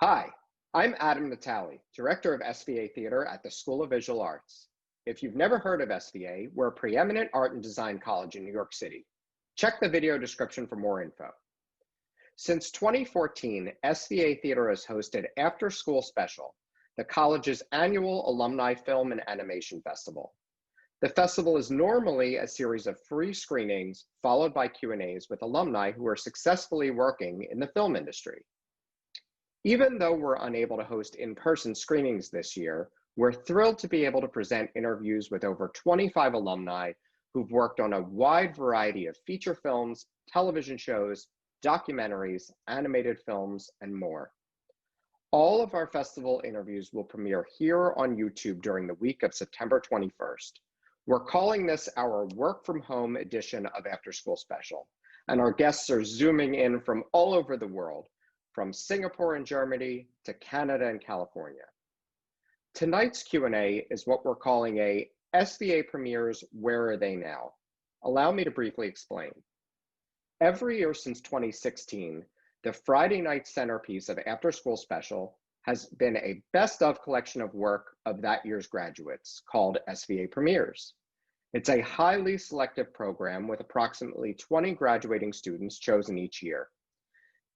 Hi, I'm Adam Natali, Director of SVA Theater at the School of Visual Arts. If you've never heard of SVA, we're a preeminent art and design college in New York City. Check the video description for more info. Since 2014, SVA Theater has hosted After School Special, the college's annual alumni film and animation festival. The festival is normally a series of free screenings followed by Q&As with alumni who are successfully working in the film industry. Even though we're unable to host in-person screenings this year, we're thrilled to be able to present interviews with over 25 alumni who've worked on a wide variety of feature films, television shows, documentaries, animated films, and more. All of our festival interviews will premiere here on YouTube during the week of September 21st. We're calling this our work from home edition of After School Special, and our guests are zooming in from all over the world, from Singapore and Germany to Canada and California. Tonight's Q&A is what we're calling a SVA Premieres Where Are They Now? Allow me to briefly explain. Every year since 2016, the Friday night centerpiece of After School Special has been a best of collection of work of that year's graduates called SVA Premieres. It's a highly selective program with approximately 20 graduating students chosen each year.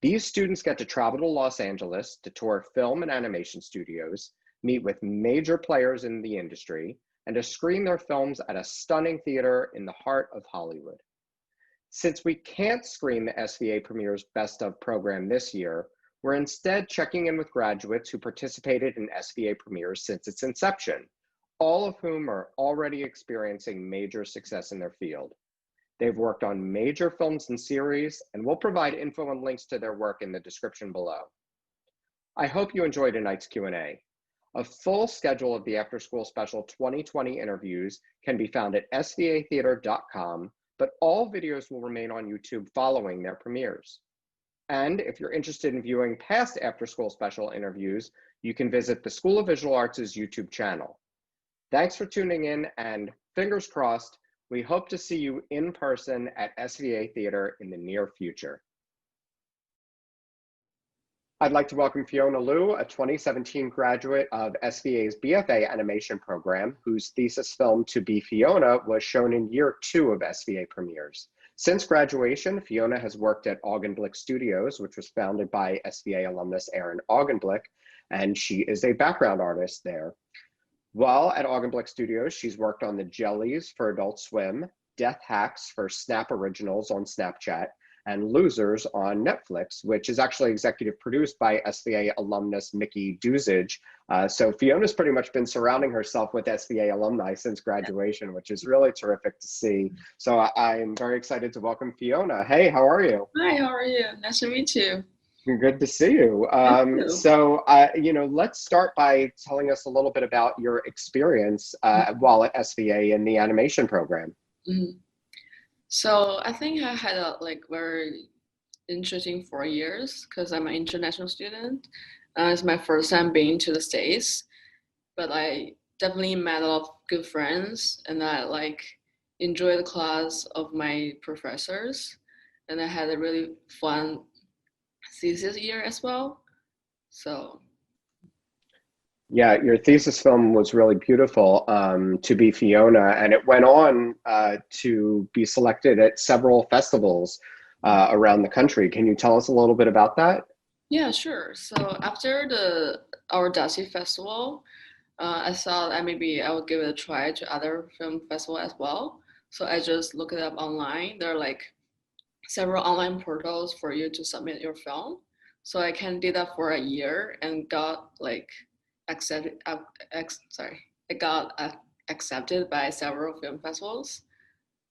These students get to travel to Los Angeles to tour film and animation studios, meet with major players in the industry, and to screen their films at a stunning theater in the heart of Hollywood. Since we can't screen the SVA Premieres Best of program this year, we're instead checking in with graduates who participated in SVA Premieres since its inception, all of whom are already experiencing major success in their field. They've worked on major films and series, and we'll provide info and links to their work in the description below. I hope you enjoyed tonight's Q&A. A full schedule of the After School Special 2020 interviews can be found at svatheater.com, but all videos will remain on YouTube following their premieres. And if you're interested in viewing past After School Special interviews, you can visit the School of Visual Arts' YouTube channel. Thanks for tuning in, and fingers crossed, we hope to see you in person at SVA Theater in the near future. I'd like to welcome Fiona Liu, a 2017 graduate of SVA's BFA animation program, whose thesis film To Be Fiona was shown in year 2 of SVA Premieres. Since graduation, Fiona has worked at Augenblick Studios, which was founded by SVA alumnus Aaron Augenblick, and she is a background artist there. While at Augenblick Studios, she's worked on the Jellies for Adult Swim, Death Hacks for Snap Originals on Snapchat, and Losers on Netflix, which is actually executive produced by SVA alumnus Mickey Duzage. So Fiona's pretty much been surrounding herself with SVA alumni since graduation, which is really terrific to see. So I'm very excited to welcome Fiona. Hey, how are you? Hi, how are you? Nice to meet you. Good to see you. So, let's start by telling us a little bit about your experience while at SVA in the animation program. Mm-hmm. So I think I had a very interesting 4 years because I'm an international student. It's my first time being to the States, but I definitely met a lot of good friends, and I enjoyed the class of my professors, and I had a really fun thesis year as well. So yeah, your thesis film was really beautiful, To Be Fiona, and it went on to be selected at several festivals around the country. Can you tell us a little bit about that? Yeah, sure. So after our Dasi festival, I thought maybe I would give it a try to other film festival as well. So I just looked it up online. There are several online portals for you to submit your film. So I can do that for a year and got accepted. I got accepted by several film festivals.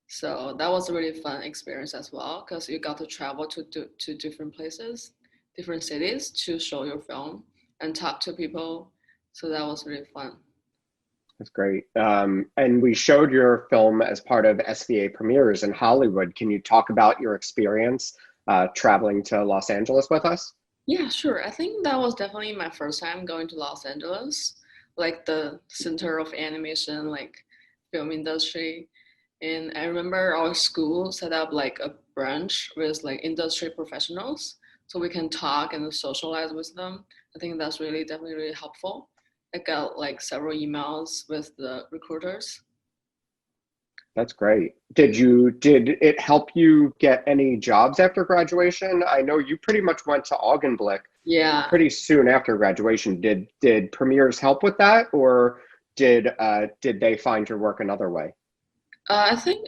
So that was a really fun experience as well because you got to travel to different places, different cities to show your film and talk to people. So that was really fun. That's great. And we showed your film as part of SVA Premieres in Hollywood. Can you talk about your experience traveling to Los Angeles with us? Yeah, sure. I think that was definitely my first time going to Los Angeles, the center of animation, film industry. And I remember our school set up a branch with industry professionals. so we can talk and socialize with them. I think that's really definitely really helpful. I got like several emails with the recruiters. That's great. Did it help you get any jobs after graduation? I know you pretty much went to Augenblick Yeah, pretty soon after graduation. Did Premiers help with that, or did they find your work another way? I think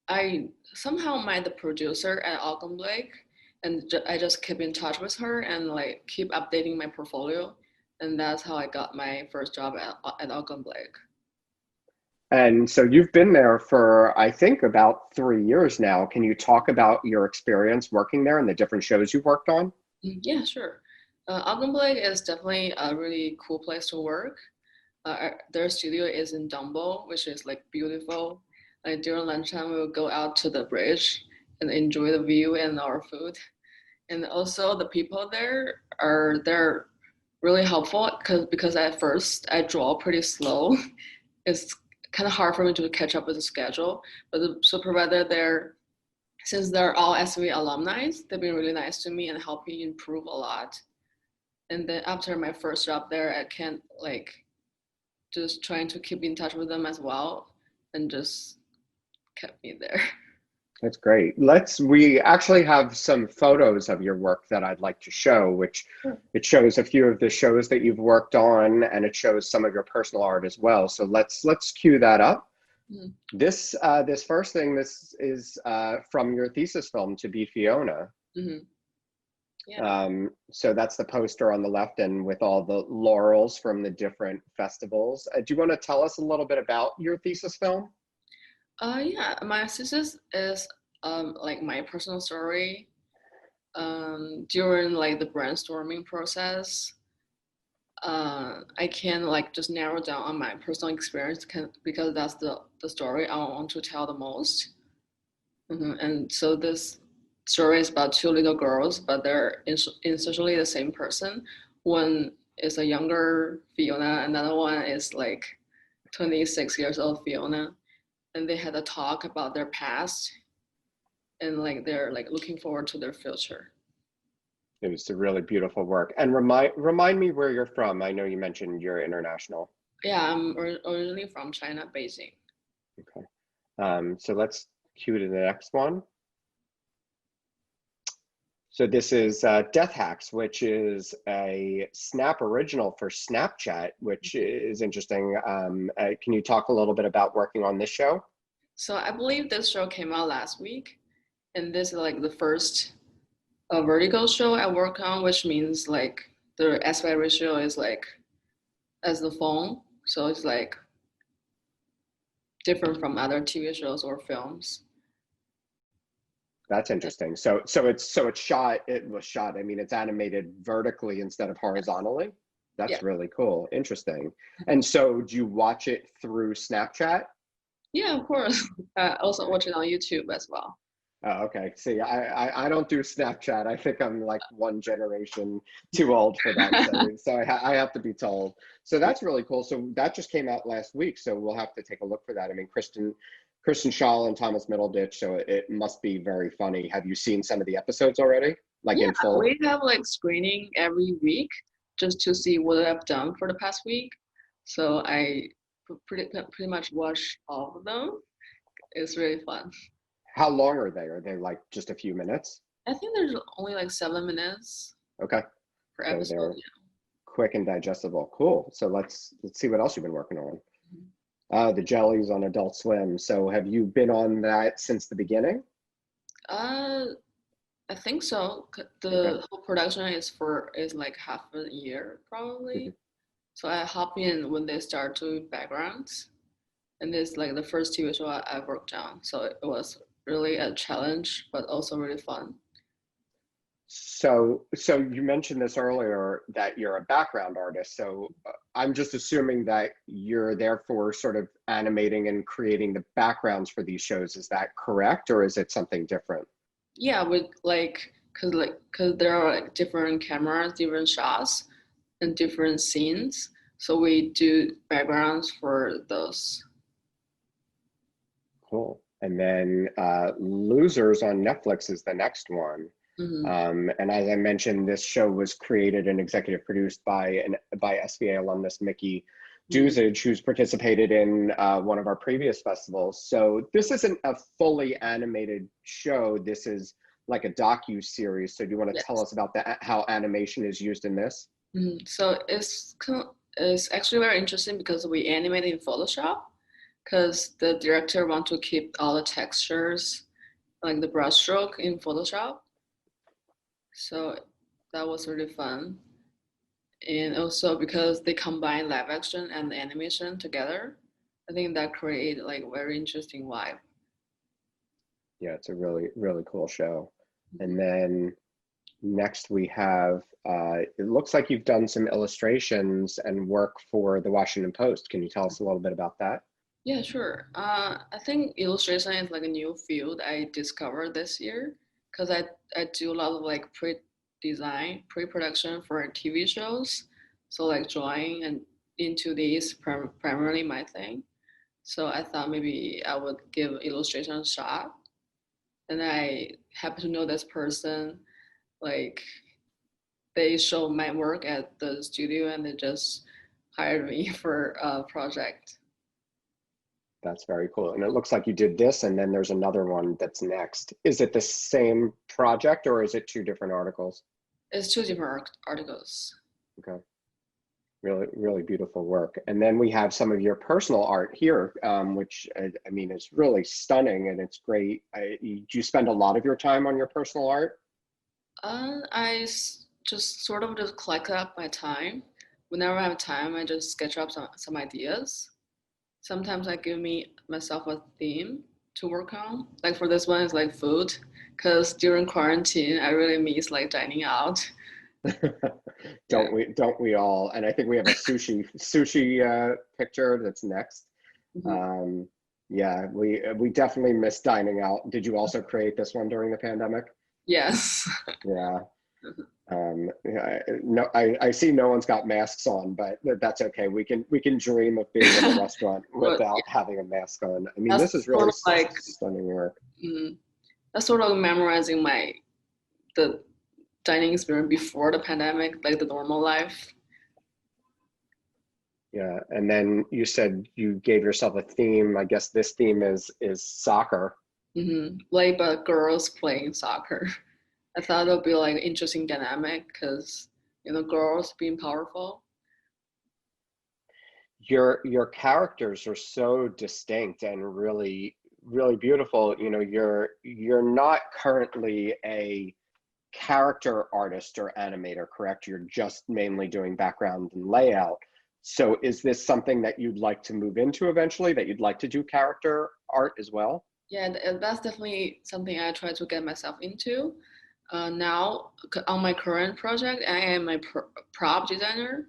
I somehow met the producer at Augenblick, and I just keep in touch with her and like keep updating my portfolio, and that's how I got my first job at Augenblick. And so you've been there for, I think, about 3 years now. Can you talk about your experience working there and the different shows you've worked on? Yeah, sure. Augenblick is definitely a really cool place to work. Their studio is in Dumbo, which is like beautiful. Like during lunchtime, we will go out to the bridge and enjoy the view and our food. And also the people there are they're really helpful because at first I draw pretty slow. It's kind of hard for me to catch up with the schedule. But the supervisor there, since they're all SVA alumni, they've been really nice to me and helped me improve a lot. And then after my first job there, I can like just trying to keep in touch with them as well and just kept me there. That's great. We actually have some photos of your work that I'd like to show, which Sure. it shows a few of the shows that you've worked on, and it shows some of your personal art as well. So let's cue that up. Mhm. This first thing, this is from your thesis film, To Be Fiona. Mhm. Yeah. So that's the poster on the left, and with all the laurels from the different festivals. Do you want to tell us a little bit about your thesis film? Yeah. My thesis is like my personal story during like the brainstorming process. I can like just narrow down on my personal experience because that's the story I want to tell the most. And so this story is about two little girls, but they're essentially the same person. One is a younger Fiona, another one is like 26 years old Fiona, and they had a talk about their past and like they're like looking forward to their future. It was a really beautiful work. And remind me where you're from. I know you mentioned you're international. Yeah, I'm originally from China, Beijing. Okay. So let's cue to the next one. So this is Death Hacks, which is a Snap original for Snapchat, which is interesting. Can you talk a little bit about working on this show? So I believe this show came out last week, and this is like the first vertical show I work on, which means like the aspect ratio is like as the phone, so it's like different from other TV shows or films. That's interesting. It was shot. I mean, it's animated vertically instead of horizontally. Yeah, That's really cool. Interesting. And so do you watch it through Snapchat? yeah, of course. I also watch it on YouTube as well. Oh, okay. See, I don't do Snapchat. I think I'm like one generation too old for that. I have to be told. So that's really cool. So that just came out last week. So we'll have to take a look for that. I mean, Kristen Schaal and Thomas Middleditch. So it must be very funny. Have you seen some of the episodes already, like Yeah, in full? we have like screening every week just to see what I've done for the past week. So I pretty much watch all of them. It's really fun. How long are they? Are they like just a few minutes? I think there's only like 7 minutes Okay. per So episode. they're quick and digestible. Cool. So let's see what else you've been working on. Yeah. The jellies on Adult Swim. So have you been on that since the beginning? Uh, I think so. Okay. The whole production is like half a year Mhm. probably. So I hop in when they start doing backgrounds, and it's like the first TV show I worked on. So it was really a challenge, but also really fun. So you mentioned this earlier that you're a background artist. So I'm just assuming that you're therefore sort of animating and creating the backgrounds for these shows. Is that correct, or is it something different? Yeah, with cause there are like different cameras, different shots, and different scenes. So we do backgrounds for those. Cool. And then Losers on Netflix is the next one. Hmm. And as I mentioned, this show was created and executive produced by SVA alumnus Mickey Hmm. Duzage, who's participated in one of our previous festivals. So this isn't a fully animated show. This is like a docu-series. So do you want to tell Yes. us about how animation is used in this? So it's actually very interesting because we animate in Photoshop because the director want to keep all the textures like the brushstroke in Photoshop. So that was really fun. And also because they combine live action and animation together, I think that create like very interesting vibe. Yeah, it's a really, really cool show. Mhm. And then next we have, it looks like you've done some illustrations and work for the Washington Post. Can you tell us a little bit about that? Yeah, sure. I think illustration is like a new field I discovered this year because I do a lot of like pre-design, pre-production for TV shows. So like drawing and into these primarily my thing. So I thought maybe I would give illustration a shot. And I happen to know this person, like they showed my work at the studio and they just hired me for a project. That's very cool. And it looks like you did this, and then there's another one that's next. Is it the same project or is it two different articles? It's two different articles. Okay. Really, really beautiful work. And then we have some of your personal art here, which I mean is really stunning and it's great. Do you spend a lot of your time on your personal art? Just sort of just collect up my time. Whenever I have time, I just sketch up some ideas. Sometimes I give me myself a theme to work on. Like for this one, it's like food, because during quarantine, I really miss like dining out. Yeah. Don't we all? And I think we have a sushi picture that's next. Mhm. Um, yeah, we definitely miss dining out. Did you also create this one during the pandemic? Yes. Yeah. Yeah, no, I see no one's got masks on, but that's okay. We can dream of being in a restaurant But without yeah, having a mask on. I mean, that's this is sort really of like stunning work. mm, that's sort of memorizing the dining experience before the pandemic, like the normal life. Yeah, and then you said you gave yourself a theme. I guess this theme is soccer. Like but girls playing soccer. I thought it would be like interesting dynamic because girls being powerful. Your characters are so distinct and really really beautiful. You know, you're not currently a character artist or animator, correct? You're just mainly doing background and layout. So is this something that you'd like to move into eventually, that you'd like to do character art as well? Yeah, that's definitely something I try to get myself into. Now on my current project, I am a prop designer,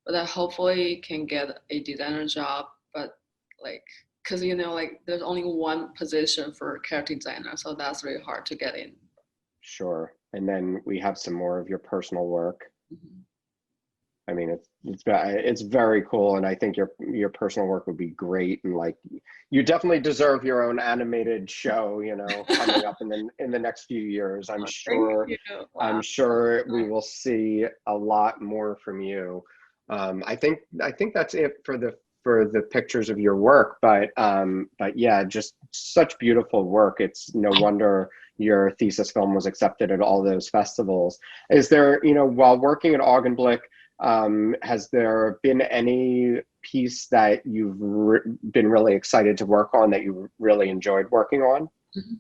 but I hopefully can get a designer job. But like, cause like there's only one position for character designer, so that's really hard to get in. Sure. And then we have some more of your personal work. Mhm. I mean, it's very cool, and I think your personal work would be great, and like you definitely deserve your own animated show, you know, coming up in the next few years. I'm Thank sure, you. I'm Wow. sure we will see a lot more from you. I think that's it for the pictures of your work, but yeah, just such beautiful work. It's no wonder your thesis film was accepted at all those festivals. Is there, you know, while working at Augenblick, has there been any piece that you've been really excited to work on that you really enjoyed working on? Mhm.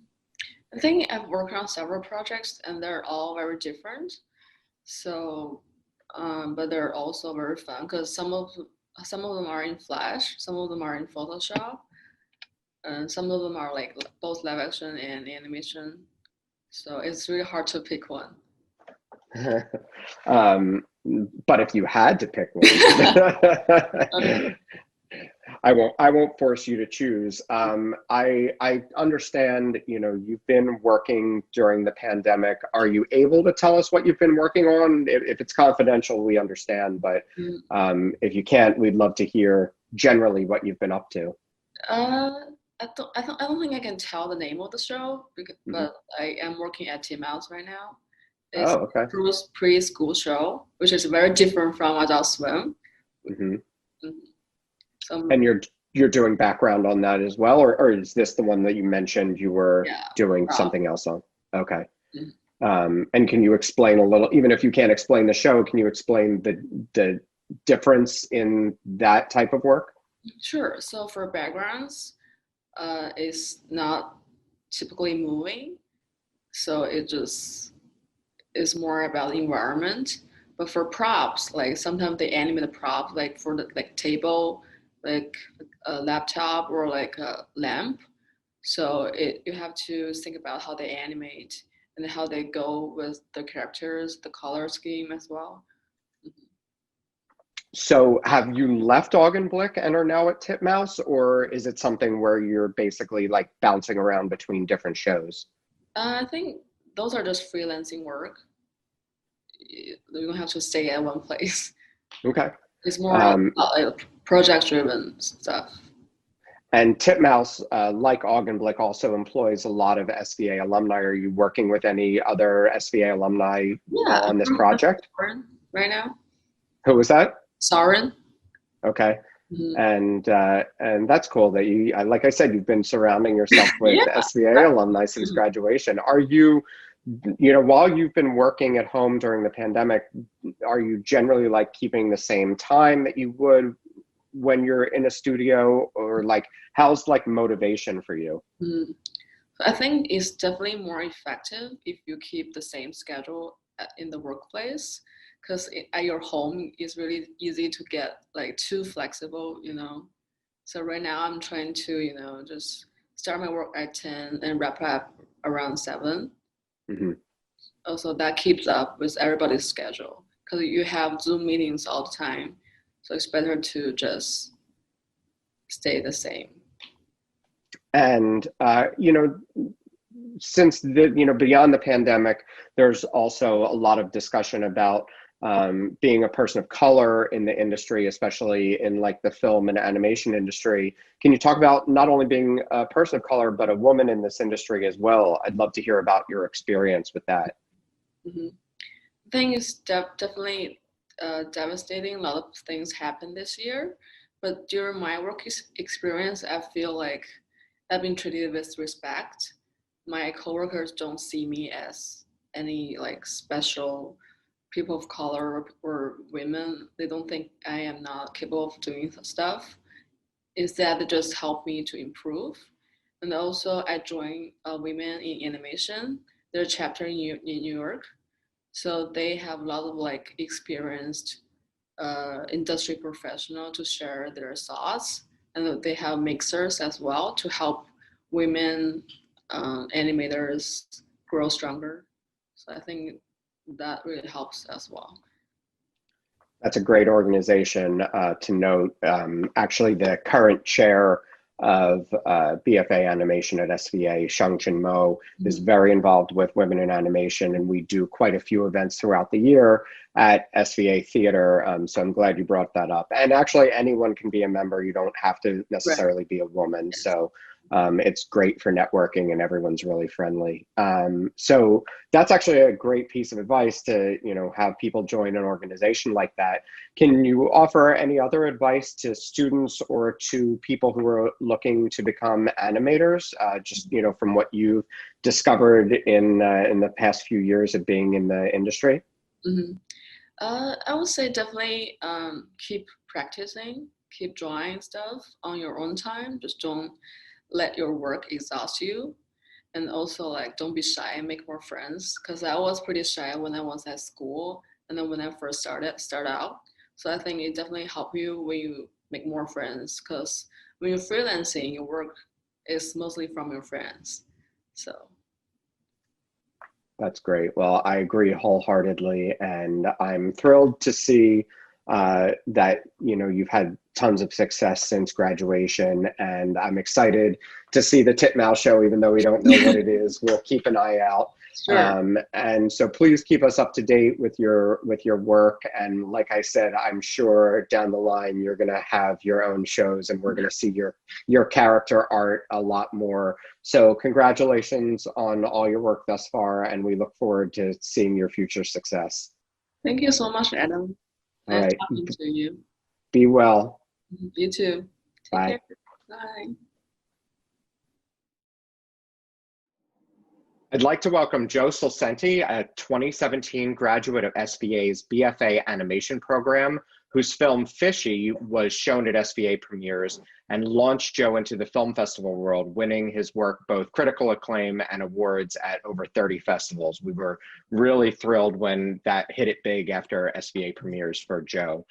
I think I've worked on several projects and they're all very different. So, but they're also very fun because some of them are in Flash, some of them are in Photoshop, and some of them are like both live action and animation. So it's really hard to pick one. um, but if you had to pick one, Okay. I won't force you to choose. I understand, you know, you've been working during the pandemic. Are you able to tell us what you've been working on? If it's confidential, we understand, but Mm, if you can't, we'd love to hear generally what you've been up to. Uh, I don't think I can tell the name of the show, because, Hmm. but I am working at Team Mouse right now. It's Oh, okay. a preschool show, which is very different from Adult Swim. Hmm. Mhm. So And you're doing background on that as well, or is this the one that you mentioned you were yeah, doing prop. something else on? Okay. Mhm. And can you explain a little, even if you can't explain the show, can you explain the difference in that type of work? Sure. So for backgrounds, it's not typically moving, so it just is more about the environment. But for props, like sometimes they animate the prop, like for the like table, like a laptop or like a lamp. So you have to think about how they animate and how they go with the characters, the color scheme as well. So have you left Augenblick and are now at Titmouse, or is it something where you're basically like bouncing around between different shows? I think those are just freelancing work. You don't have to stay at one place. Okay. It's more Um, like project driven stuff. and Titmouse, like Augenblick, also employs a lot of SVA alumni. Are you working with any other SVA alumni Yeah, on this I'm project? Soren right now. Who was that? Soren. Okay. Mhm. And that's cool that you, like I said, you've been surrounding yourself with Yeah, SVA alumni since graduation. Are you, while you've been working at home during the pandemic, are you generally like keeping the same time that you would when you're in a studio, or like how's like motivation for you? Mhm. I think it's definitely more effective if you keep the same schedule in the workplace, because at your home it's really easy to get like too flexible, you know. So right now I'm trying to, you know, just start my work at 10 and wrap up around 7. Hmm. Also, that keeps up with everybody's schedule because you have Zoom meetings all the time. So it's better to just stay the same. And since the beyond the pandemic, there's also a lot of discussion about being a person of color in the industry, especially in like the film and animation industry. Can you talk about not only being a person of color but a woman in this industry as well? I'd love to hear about your experience with that. Mm-hmm. I think it's definitely devastating. A lot of things happened this year, but during my work experience, I feel like I've been treated with respect. My coworkers don't see me as any like special people of color or women. They don't think I am not capable of doing stuff. Instead, they just help me to improve. And also, I joined Women in Animation, their chapter in New York. So they have a lot of like experienced industry professional to share their thoughts, and they have mixers as well to help women animators grow stronger. So I think that really helps as well. That's a great organization to note. Actually, the current chair of BFA animation at SVA, Shangchen Mo, is Mhm. very involved with women in animation, and we do quite a few events throughout the year at SVA Theater. So I'm glad you brought that up. And actually, anyone can be a member. You don't have to Right. necessarily be a woman. Yes. So it's great for networking, and everyone's really friendly. So that's actually a great piece of advice to have people join an organization like that. Can you offer any other advice to students or to people who are looking to become animators, just from what you've discovered in the past few years of being in the industry? Mm-hmm. I would say definitely keep practicing, keep drawing stuff on your own time. Just don't let your work exhaust you. And also like don't be shy and make more friends. Because I was pretty shy when I was at school and then when I first start out. So I think it definitely help you when you make more friends. Because when you're freelancing, your work is mostly from your friends. So That's great. Well, I agree wholeheartedly, and I'm thrilled to see that you've had tons of success since graduation, and I'm excited to see the Titmouse show. Even though we don't know what it is, we'll keep an eye out. Sure. And so please keep us up to date with your work. And like I said, I'm sure down the line you're going to have your own shows, and we're going to see your character art a lot more. So congratulations on all your work thus far, and we look forward to seeing your future success. Thank you so much, Adam. All Nice right. talking to you. Be well. You too. Take Bye. care. Bye. I'd like to welcome Joe Sulcenti, a 2017 graduate of SVA's BFA animation program, whose film Fishy was shown at SVA premieres and launched Joe into the film festival world, winning his work both critical acclaim and awards at over 30 festivals. We were really thrilled when that hit it big after SVA premieres for Joe.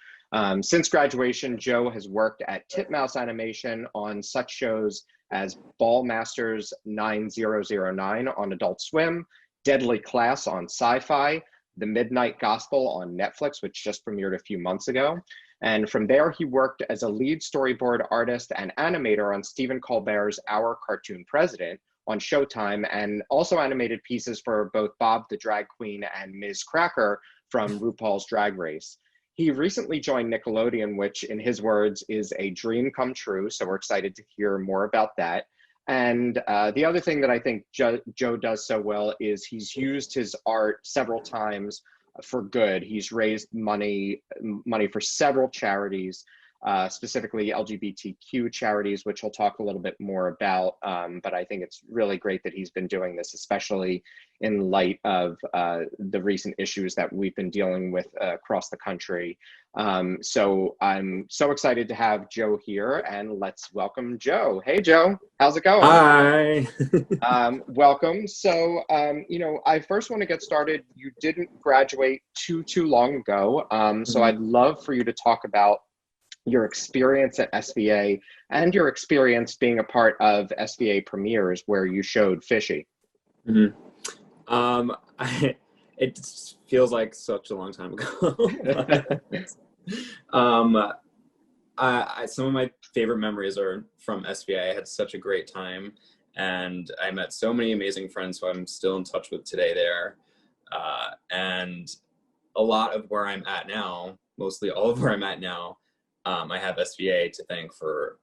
Since graduation, Joe has worked at Titmouse Animation on such shows as Ball Masters 9009 on Adult Swim, Deadly Class on Sci-Fi, The Midnight Gospel on Netflix, which just premiered a few months ago. And from there, he worked as a lead storyboard artist and animator on Stephen Colbert's Our Cartoon President on Showtime, and also animated pieces for both Bob the Drag Queen and Ms. Cracker from RuPaul's Drag Race. He recently joined Nickelodeon, which in his words is a dream come true. So we're excited to hear more about that. And the other thing that I think Joe does so well is he's used his art several times for good. He's raised money for several charities, specifically LGBTQ charities, which he'll talk a little bit more about. But I think it's really great that he's been doing this, especially in light of the recent issues that we've been dealing with across the country. So I'm so excited to have Joe here, and let's welcome Joe. Hey, Joe, how's it going? Hi. Welcome. So, I first want to get started. You didn't graduate too long ago. So I'd love for you to talk about your experience at SVA and your experience being a part of SVA premieres where you showed Fishy. Mm-hmm. It feels like such a long time ago. Some of my favorite memories are from SVA. I had such a great time, and I met so many amazing friends who I'm still in touch with today there. And a lot of where I'm at now, mostly all of where I'm at now, I have SVA to thank for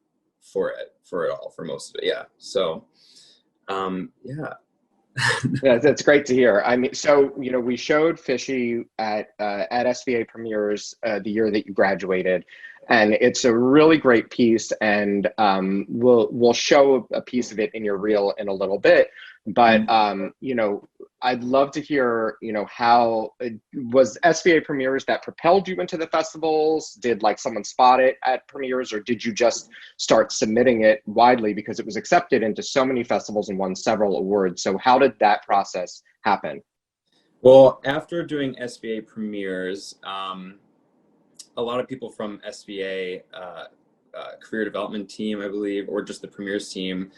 it all, for most of it. Yeah. So, yeah. Yeah, that's great to hear. I mean, so, we showed Fishy at SVA premieres the year that you graduated, and it's a really great piece, and we'll show a piece of it in your reel in a little bit. But, I'd love to hear, how was SVA premieres that propelled you into the festivals? Did someone spot it at premieres, or did you just start submitting it widely because it was accepted into so many festivals and won several awards? So how did that process happen? Well, after doing SVA premieres, a lot of people from SVA career development team, I believe, or just the premieres team,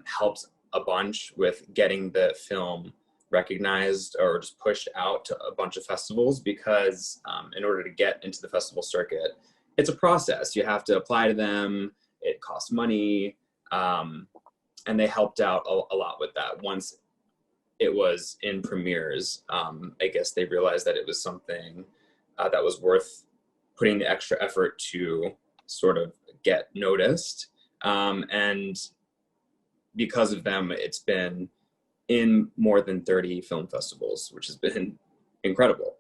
helped a bunch with getting the film recognized or just pushed out to a bunch of festivals, because in order to get into the festival circuit, it's a process. You have to apply to them. It costs money. And they helped out a lot with that. Once it was in premieres, I guess they realized that it was something that was worth putting the extra effort to sort of get noticed. And because of them, it's been in more than 30 film festivals, which has been incredible.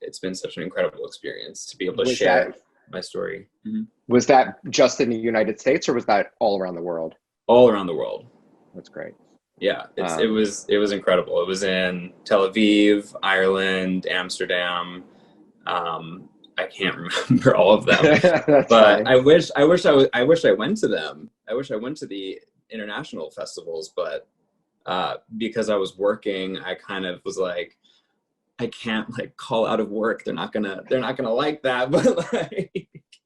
It's been such an incredible experience to be able to share my story. Mm-hmm. Was that just in the United States, or was that all around the world? All around the world. That's great. Yeah, it was incredible. It was in Tel Aviv, Ireland, Amsterdam. I can't remember all of them, but fine. I wish I went to them. I wish I went to the international festivals, but because I was working, I kind of was like, I can't call out of work. They're not gonna like that. But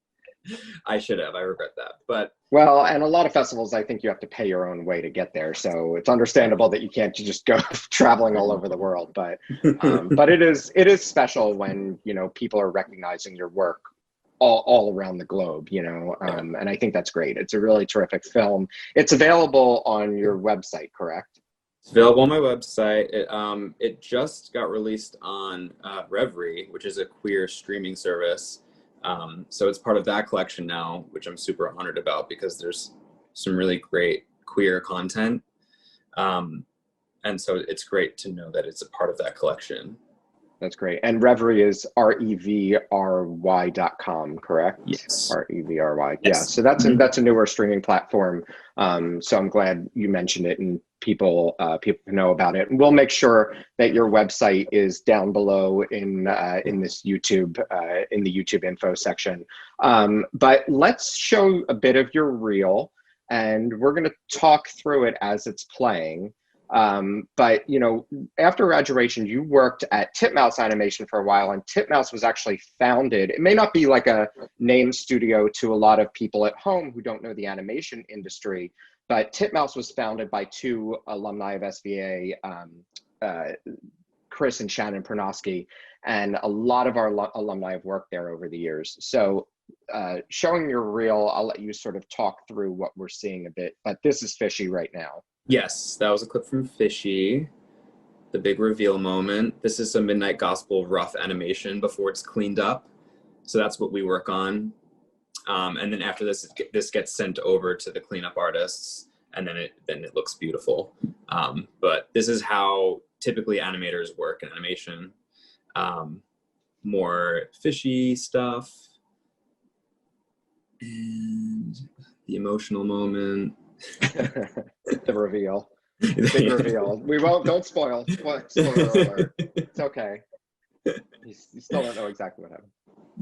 I should have. I regret that. But well, and a lot of festivals, I think you have to pay your own way to get there. So it's understandable that you can't just go traveling all over the world. But it is special when people are recognizing your work all around the globe. And I think that's great. It's a really terrific film. It's available on your website, correct? It's available on my website. It just got released on Reverie, which is a queer streaming service. So it's part of that collection now, which I'm super honored about because there's some really great queer content. And so it's great to know that it's a part of that collection. That's great. And Reverie is REVRY.com, correct? Yes. REVRY. Yes. Yeah. So that's a newer streaming platform. So I'm glad you mentioned it and people know about it. And we'll make sure that your website is down below in this YouTube in the YouTube info section. But let's show a bit of your reel, and we're going to talk through it as it's playing. But you know, after graduation, you worked at Titmouse Animation for a while, and Titmouse was actually founded. It may not be like a name studio to a lot of people at home who don't know the animation industry, but Titmouse was founded by two alumni of SVA, Chris and Shannon Pernosky, and a lot of our alumni have worked there over the years. So showing your reel, I'll let you sort of talk through what we're seeing a bit, but this is Fishy right now. Yes, that was a clip from Fishy, the big reveal moment. This is some Midnight Gospel rough animation before it's cleaned up. So that's what we work on. And then after this gets sent over to the cleanup artists, and then it looks beautiful. But this is how typically animators work in animation. More fishy stuff. And the emotional moment. The reveal. Big reveal. Don't spoil. Spoiler alert. It's okay. You still don't know exactly what happened.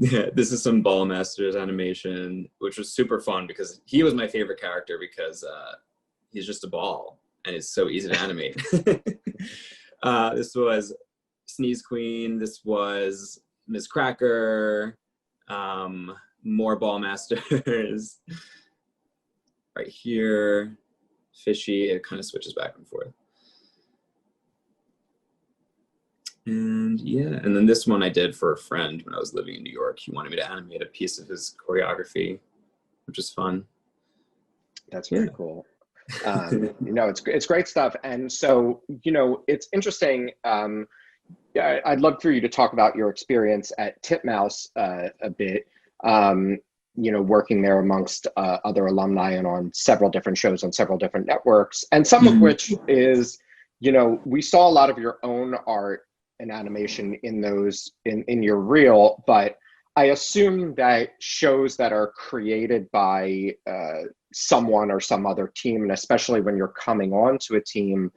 Yeah, this is some Ball Masters animation, which was super fun because he was my favorite character because he's just a ball and it's so easy to animate. This was Sneeze Queen. This was Miss Cracker. More Ball Masters. Right here, Fishy. It kind of switches back and forth. And yeah, and then this one I did for a friend when I was living in New York. He wanted me to animate a piece of his choreography, which is fun. That's very cool. You know, it's great stuff. And so, you know, it's interesting. I'd love for you to talk about your experience at Titmouse a bit. You know, working there amongst other alumni and on several different shows on several different networks, and some of which is, you know, we saw a lot of your own art and animation in those in your reel, but I assume that shows that are created by someone or some other team, and especially when you're coming on to a team,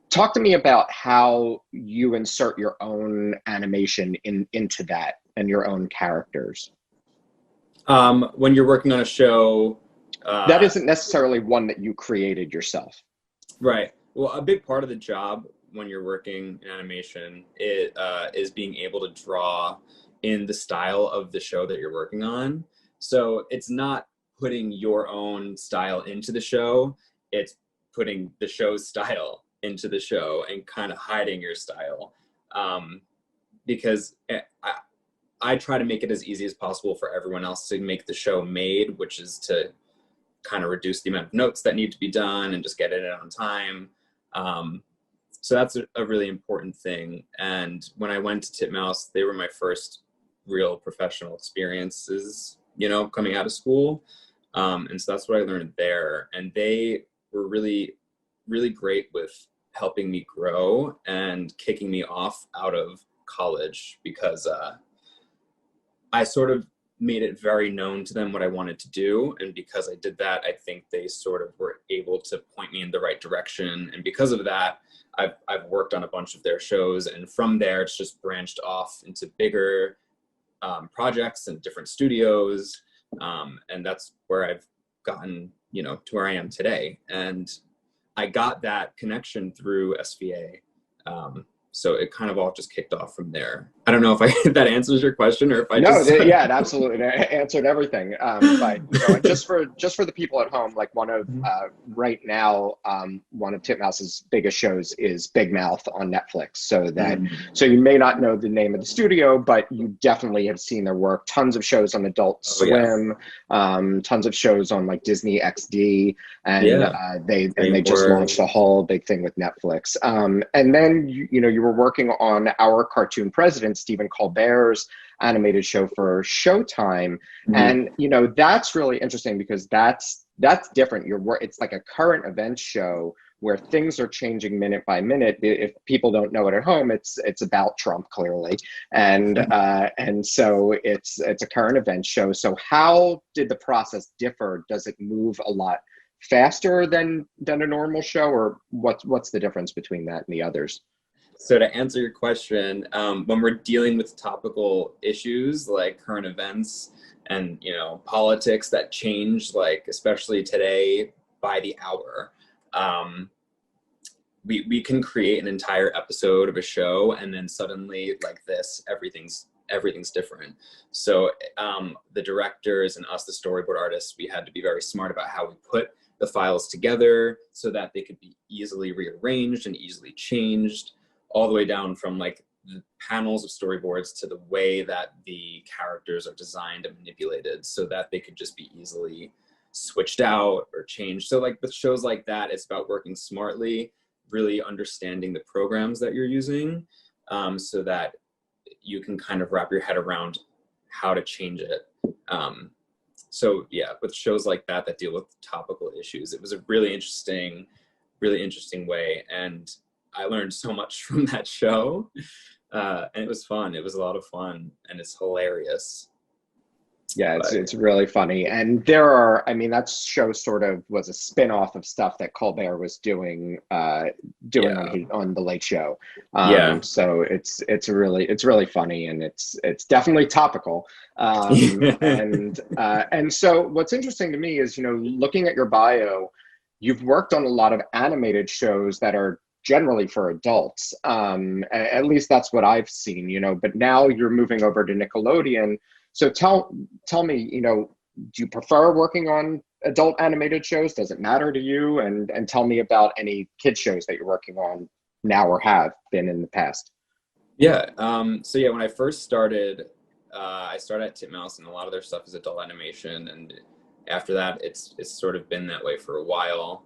talk to me about how you insert your own animation into that and your own characters. When you're working on a show, that isn't necessarily one that you created yourself. Right. Well, a big part of the job when you're working in animation is being able to draw in the style of the show that you're working on. So it's not putting your own style into the show, it's putting the show's style into the show and kind of hiding your style. Because I try to make it as easy as possible for everyone else to make the show made, which is to kind of reduce the amount of notes that need to be done and just get it in on time. So that's a really important thing. And when I went to Titmouse, they were my first real professional experiences, you know, coming out of school. And so that's what I learned there. And they were really, really great with helping me grow and kicking me off out of college because I sort of made it very known to them what I wanted to do. And because I did that, I think they sort of were able to point me in the right direction. And because of that, I've worked on a bunch of their shows. And from there, it's just branched off into bigger projects and different studios. And that's where I've gotten, you know, to where I am today. And I got that connection through SVA. So it kind of all just kicked off from there. I don't know if if that answers your question or if I No, just yeah, it absolutely answered everything. But you know, and just for the people at home, like right now, one of Titmouse's biggest shows is Big Mouth on Netflix. So you may not know the name of the studio, but you definitely have seen their work. Tons of shows on Adult Oh, yeah. Swim, tons of shows on like Disney XD, and Yeah. they just launched a whole big thing with Netflix. And then you know, you were working on Our Cartoon President, Stephen Colbert's animated show for Showtime. And you know, that's really interesting because that's different. It's like a current event show where things are changing minute by minute. If people don't know it at home, it's about Trump, clearly, and so it's a current event show. So how did the process differ? Does it move a lot faster than a normal show, or what's the difference between that and the others? So to answer your question, when we're dealing with topical issues like current events and, you know, politics that change, like especially today by the hour, we can create an entire episode of a show, and then suddenly, like this, everything's different. So the directors and us, the storyboard artists, we had to be very smart about how we put the files together so that they could be easily rearranged and easily changed, all the way down from like the panels of storyboards to the way that the characters are designed and manipulated so that they could just be easily switched out or changed. So like with shows like that, it's about working smartly, really understanding the programs that you're using, so that you can kind of wrap your head around how to change it. So yeah, with shows like that deal with topical issues, it was a really interesting way. And I learned so much from that show, and it was fun. It was a lot of fun, and it's hilarious. Yeah, it's really funny. And I mean, that show sort of was a spin-off of stuff that Colbert was doing on the Late Show. So it's really funny, and it's definitely topical. And so what's interesting to me is, you know, looking at your bio, you've worked on a lot of animated shows that are generally for adults. At least that's what I've seen, you know, but now you're moving over to Nickelodeon. So tell me, you know, do you prefer working on adult animated shows? Does it matter to you? And tell me about any kids shows that you're working on now or have been in the past. Yeah. So yeah, when I first started, I started at Titmouse, and a lot of their stuff is adult animation. And after that, it's sort of been that way for a while,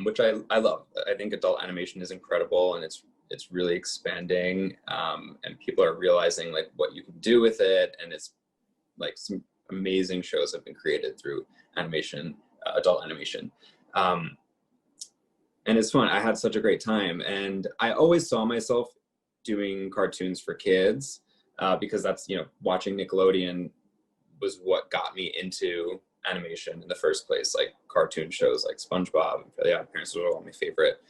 which I love. I think adult animation is incredible, and it's really expanding, and people are realizing like what you can do with it. And it's like some amazing shows have been created through animation, adult animation. And it's fun. I had such a great time. And I always saw myself doing cartoons for kids, because that's, you know, watching Nickelodeon was what got me into animation in the first place. Like cartoon shows like SpongeBob and Fairly Odd Parents were all my favorite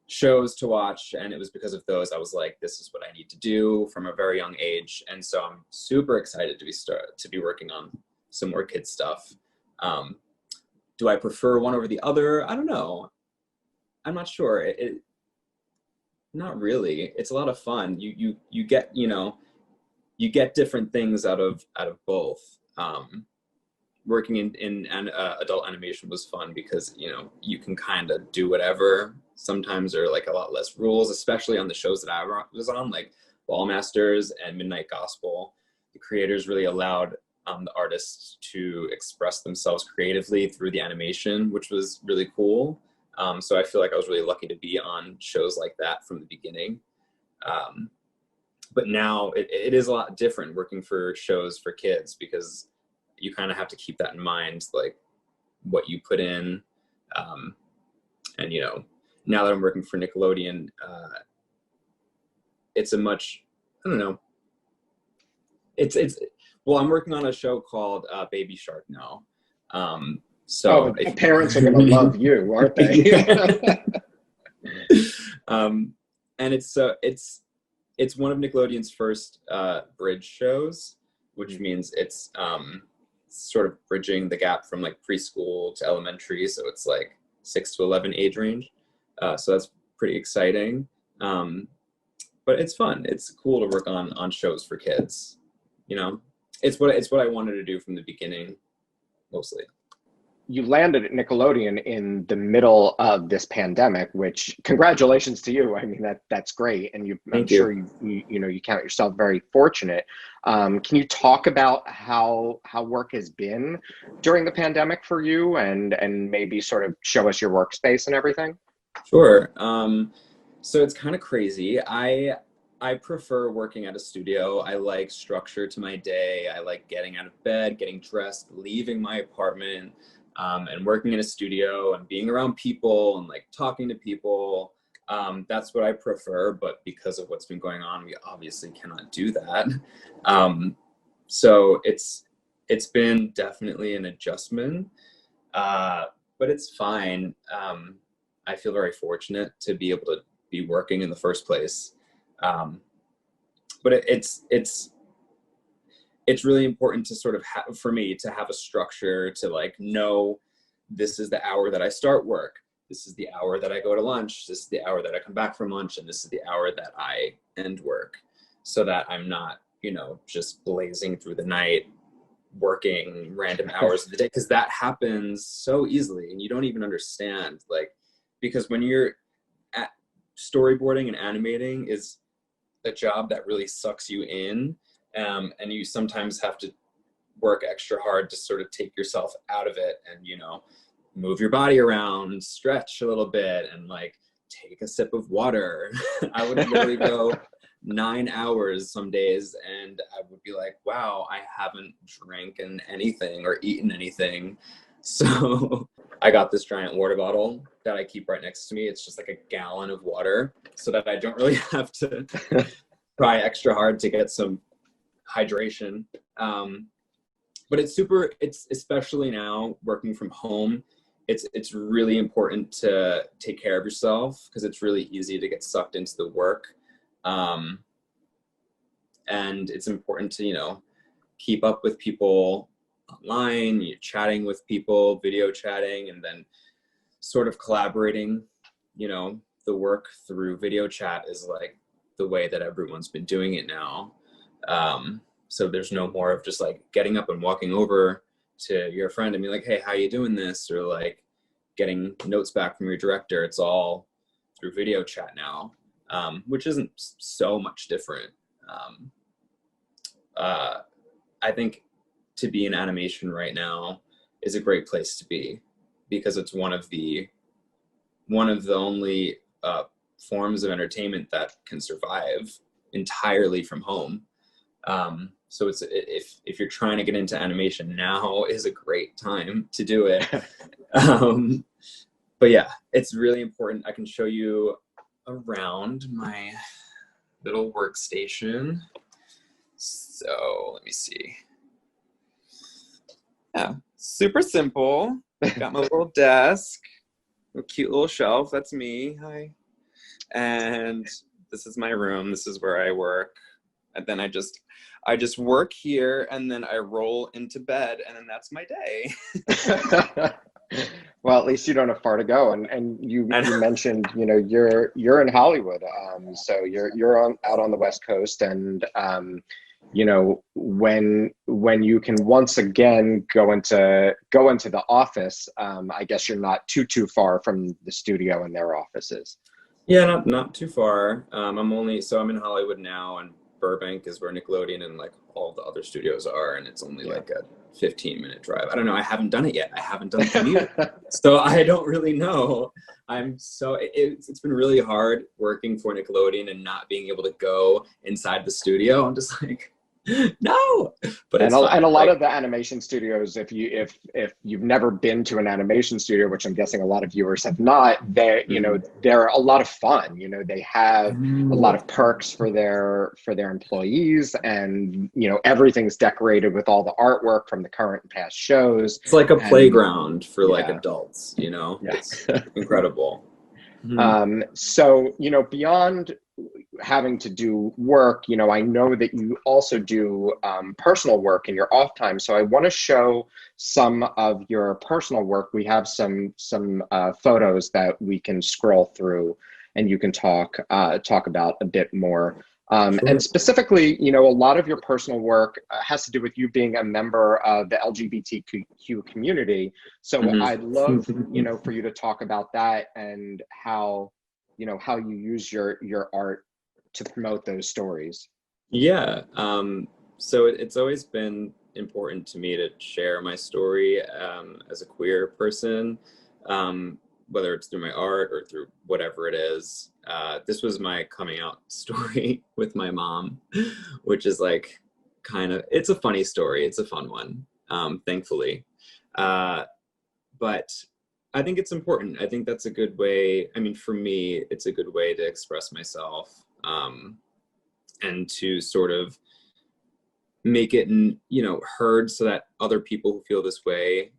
shows to watch, and it was because of those I was like, this is what I need to do from a very young age. And so I'm super excited to be working on some more kids stuff. Do I prefer one over the other? I don't know. I'm not sure. Not really. It's a lot of fun. You get, you know, you get different things out of both. Working in adult animation was fun because, you know, you can kind of do whatever. Sometimes there are like a lot less rules, especially on the shows that I was on, like Ballmasters and Midnight Gospel. The creators really allowed the artists to express themselves creatively through the animation, which was really cool. So I feel like I was really lucky to be on shows like that from the beginning. But now it is a lot different working for shows for kids, because you kind of have to keep that in mind, like what you put in. And, you know, now that I'm working for Nickelodeon, it's a much, I don't know. Well, I'm working on a show called Baby Shark now. So parents are going to love you, aren't they? And it's one of Nickelodeon's first bridge shows, which means it's sort of bridging the gap from like preschool to elementary. So it's like 6 to 11 age range. So that's pretty exciting. but it's fun. It's cool to work on shows for kids. You know, it's what I wanted to do from the beginning, mostly. You landed at Nickelodeon in the middle of this pandemic, which congratulations to you. I mean, that's great. And I'm sure you count yourself very fortunate. Can you talk about how work has been during the pandemic for you, and maybe sort of show us your workspace and everything? Sure. So it's kind of crazy. I prefer working at a studio. I like structure to my day. I like getting out of bed, getting dressed, leaving my apartment, and working in a studio and being around people and like talking to people. That's what I prefer, but because of what's been going on, we obviously cannot do that. So it's been definitely an adjustment, but it's fine. I feel very fortunate to be able to be working in the first place. But it's really important to sort of for me to have a structure, to like know this is the hour that I start work. This is the hour that I go to lunch. This is the hour that I come back from lunch. And this is the hour that I end work, so that I'm not, just blazing through the night, working random hours of the day, because that happens so easily and you don't even understand, like, because when you're at storyboarding and animating is a job that really sucks you in, and you sometimes have to work extra hard to sort of take yourself out of it and, move your body around, stretch a little bit, and like take a sip of water. I would literally go 9 hours some days and I would be like, wow, I haven't drinking anything or eaten anything. So I got this giant water bottle that I keep right next to me. It's just like a gallon of water, so that I don't really have to try extra hard to get some hydration. But it's especially now working from home, it's really important to take care of yourself, because it's really easy to get sucked into the work. And it's important to, keep up with people online, you're chatting with people, video chatting, and then sort of collaborating. The work through video chat is like the way that everyone's been doing it now. So there's no more of just like getting up and walking over to your friend and be like, hey, how you doing this? Or like getting notes back from your director. It's all through video chat now, which isn't so much different. I think to be in animation right now is a great place to be, because it's one of the only forms of entertainment that can survive entirely from home. So if you're trying to get into animation, now is a great time to do it. But yeah, it's really important. I can show you around my little workstation. So let me see. Yeah, super simple. Got my little desk, a cute little shelf. That's me. Hi. And this is my room. This is where I work. And then I just work here, and then I roll into bed, and then that's my day. Well, at least you don't have far to go. And you mentioned, you're in Hollywood. So you're out on the West Coast, and when you can once again go into the office, I guess you're not too far from the studio and their offices. Yeah, not too far. I'm in Hollywood now, and Burbank is where Nickelodeon and like all the other studios are, and it's only like a 15-minute drive. I don't know. I haven't done it yet. I haven't done the commute, so I don't really know. It's been really hard working for Nickelodeon and not being able to go inside the studio. I'm just like, no. But and a lot of the animation studios, if you've never been to an animation studio, which I'm guessing a lot of viewers have not, they're a lot of fun. They have a lot of perks for their employees, and everything's decorated with all the artwork from the current and past shows. It's like a playground for like adults. It's incredible. So beyond having to do work, I know that you also do personal work in your off time. So I want to show some of your personal work. We have some photos that we can scroll through and you can talk about a bit more. Sure. And specifically, you know, a lot of your personal work has to do with you being a member of the LGBTQ community. So I'd love, you know, for you to talk about that and how, you know, how you use your art to promote those stories. Yeah. So it's always been important to me to share my story as a queer person, whether it's through my art or through whatever it is. This was my coming out story with my mom, which is like it's a funny story. It's a fun one, thankfully. But I think it's important. I think that's a good way. I mean, for me, it's a good way to express myself, and to sort of make it, you know, heard so that other people who feel this way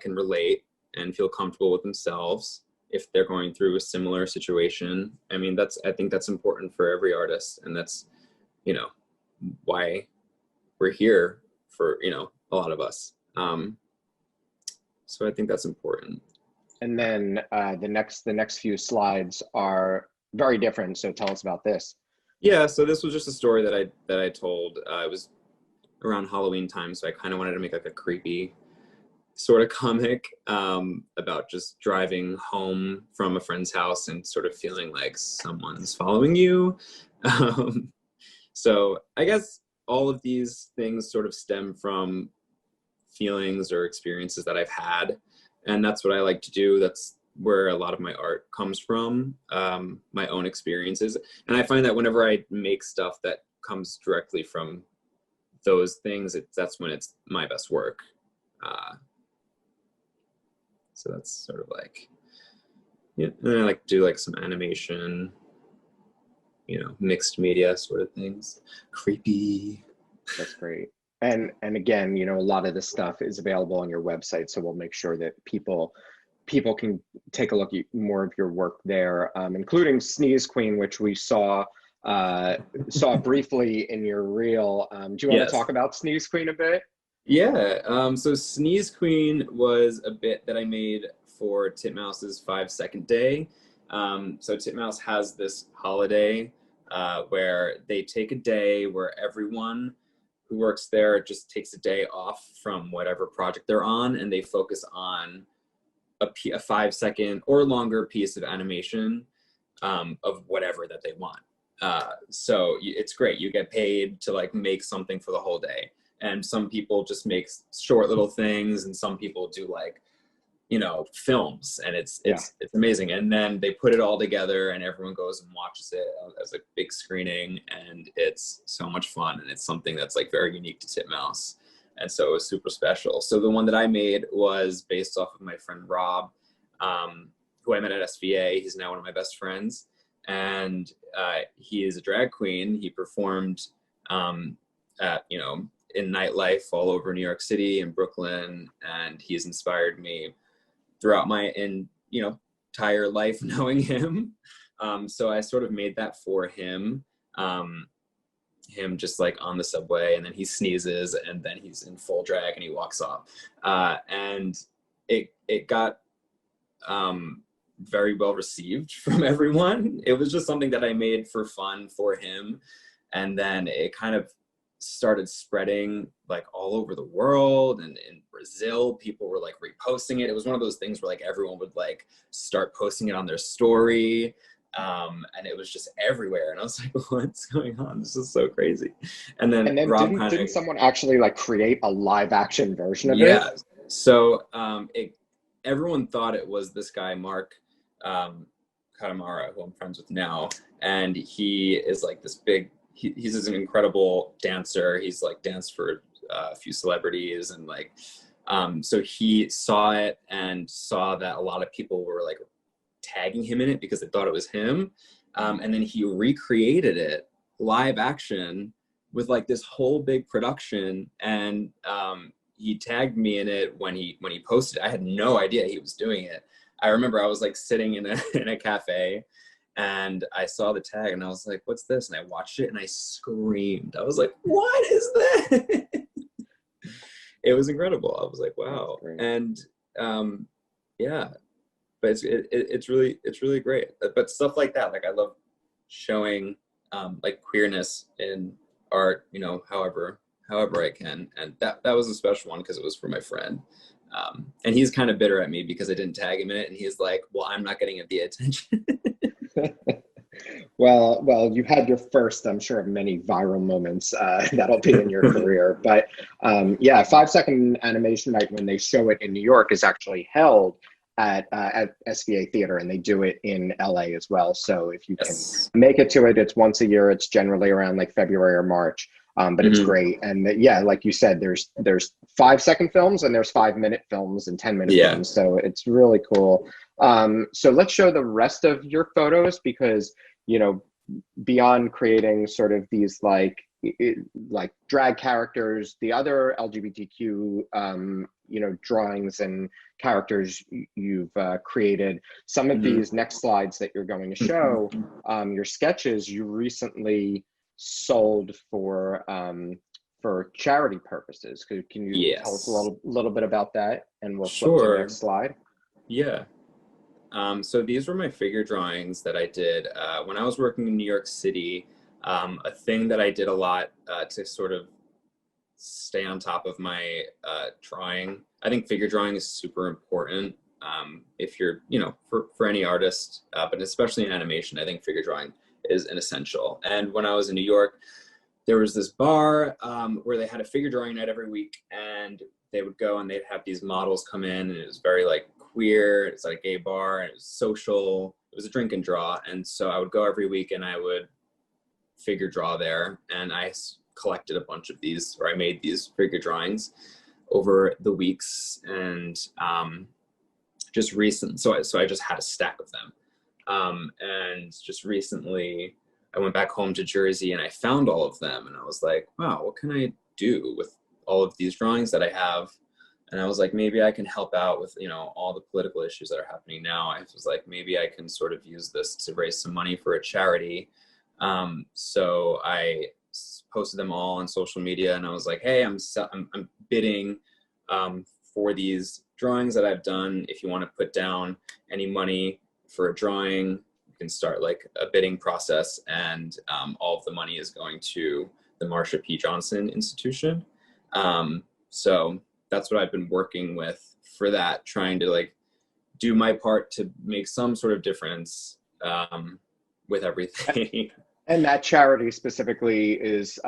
can relate and feel comfortable with themselves if they're going through a similar situation. I mean, I think that's important for every artist, and that's, you know, why we're here for, you know, a lot of us. So I think that's important. And then the next few slides are very different. So tell us about this. Yeah, so this was just a story that I told. It was around Halloween time, so I kind of wanted to make like a creepy sort of comic about just driving home from a friend's house and sort of feeling like someone's following you. So I guess all of these things sort of stem from feelings or experiences that I've had, and that's what I like to do. That's where a lot of my art comes from, my own experiences. And I find that whenever I make stuff that comes directly from those things, that's when it's my best work. So that's sort of like, yeah. And I like to do like some animation, you know, mixed media sort of things. Creepy. That's great. And again, you know, a lot of this stuff is available on your website, so we'll make sure that people can take a look at more of your work there, including Sneeze Queen, which we saw briefly in your reel. Do you want to talk about Sneeze Queen a bit? Yeah. So Sneeze Queen was a bit that I made for Titmouse's 5-second day. So Titmouse has this holiday where they take a day where everyone who works there just takes a day off from whatever project they're on, and they focus on a 5-second or longer piece of animation of whatever that they want. So it's great. You get paid to like make something for the whole day. And some people just make short little things, and some people do like, you know, films, and it's amazing. And then they put it all together, and everyone goes and watches it as a big screening, and it's so much fun. And it's something that's like very unique to Titmouse. And so it was super special. So the one that I made was based off of my friend Rob, who I met at SVA. He's now one of my best friends, and he is a drag queen. He performed at, you know, in nightlife all over New York City and Brooklyn, and he's inspired me throughout my entire life knowing him. So I sort of made that for him. Him just like on the subway, and then he sneezes, and then he's in full drag and he walks off. And it got very well received from everyone. It was just something that I made for fun for him. And then it kind of started spreading like all over the world, and in Brazil people were like reposting it. It was one of those things where like everyone would like start posting it on their story, and it was just everywhere, and I was like, what's going on? This is so crazy. And then Rob didn't someone actually like create a live action version of it? Yeah. So everyone thought it was this guy Mark Katamara, who I'm friends with now, and he is like this big, he's an incredible dancer. He's like danced for a few celebrities, and like, so he saw it and saw that a lot of people were like tagging him in it because they thought it was him. And then he recreated it live action with like this whole big production. And he tagged me in it when he posted it. I had no idea he was doing it. I remember I was like sitting in a cafe, and I saw the tag, and I was like, what's this? And I watched it, and I screamed. I was like, what is this? It was incredible. I was like, wow. And yeah, but it's really great. But stuff like that, like I love showing like queerness in art, you know, however I can. And that was a special one because it was for my friend. And he's kind of bitter at me because I didn't tag him in it, and he's like, well, I'm not getting the attention. Well, you had your first, I'm sure, of many viral moments that'll be in your career. But yeah, 5-second animation night, when they show it in New York, is actually held at SVA Theater, and they do it in LA as well. So if you can make it to it, it's once a year. It's generally around like February or March. But it's great. And yeah, like you said, there's 5-second films, and there's 5-minute films and 10-minute films. So it's really cool. So let's show the rest of your photos, because, you know, beyond creating sort of these like drag characters, the other LGBTQ, you know, drawings and characters you've created, some of these next slides that you're going to show, your sketches, you recently sold for charity purposes. Can you tell us a little bit about that, and we'll flip to the next slide. Yeah. So these were my figure drawings that I did when I was working in New York City. A thing that I did a lot to sort of stay on top of my drawing. I think figure drawing is super important if you're, you know, for any artist, but especially in animation, I think figure drawing is an essential. And when I was in New York, there was this bar where they had a figure drawing night every week, and they would go and they'd have these models come in, and it was very like queer. It's like a gay bar, and it was social. It was a drink and draw. And so I would go every week, and I would figure draw there, and I collected a bunch of these, or I made these figure drawings over the weeks. And just recent, so I just had a stack of them. And just recently I went back home to Jersey, and I found all of them, and I was like, wow, what can I do with all of these drawings that I have? And I was like, maybe I can help out with, you know, all the political issues that are happening now. I was like, maybe I can sort of use this to raise some money for a charity. So I posted them all on social media, and I was like, hey, I'm bidding for these drawings that I've done. If you want to put down any money for a drawing, you can start like a bidding process, and all of the money is going to the Marsha P. Johnson Institution. So that's what I've been working with for that, trying to like do my part to make some sort of difference with everything. And that charity specifically is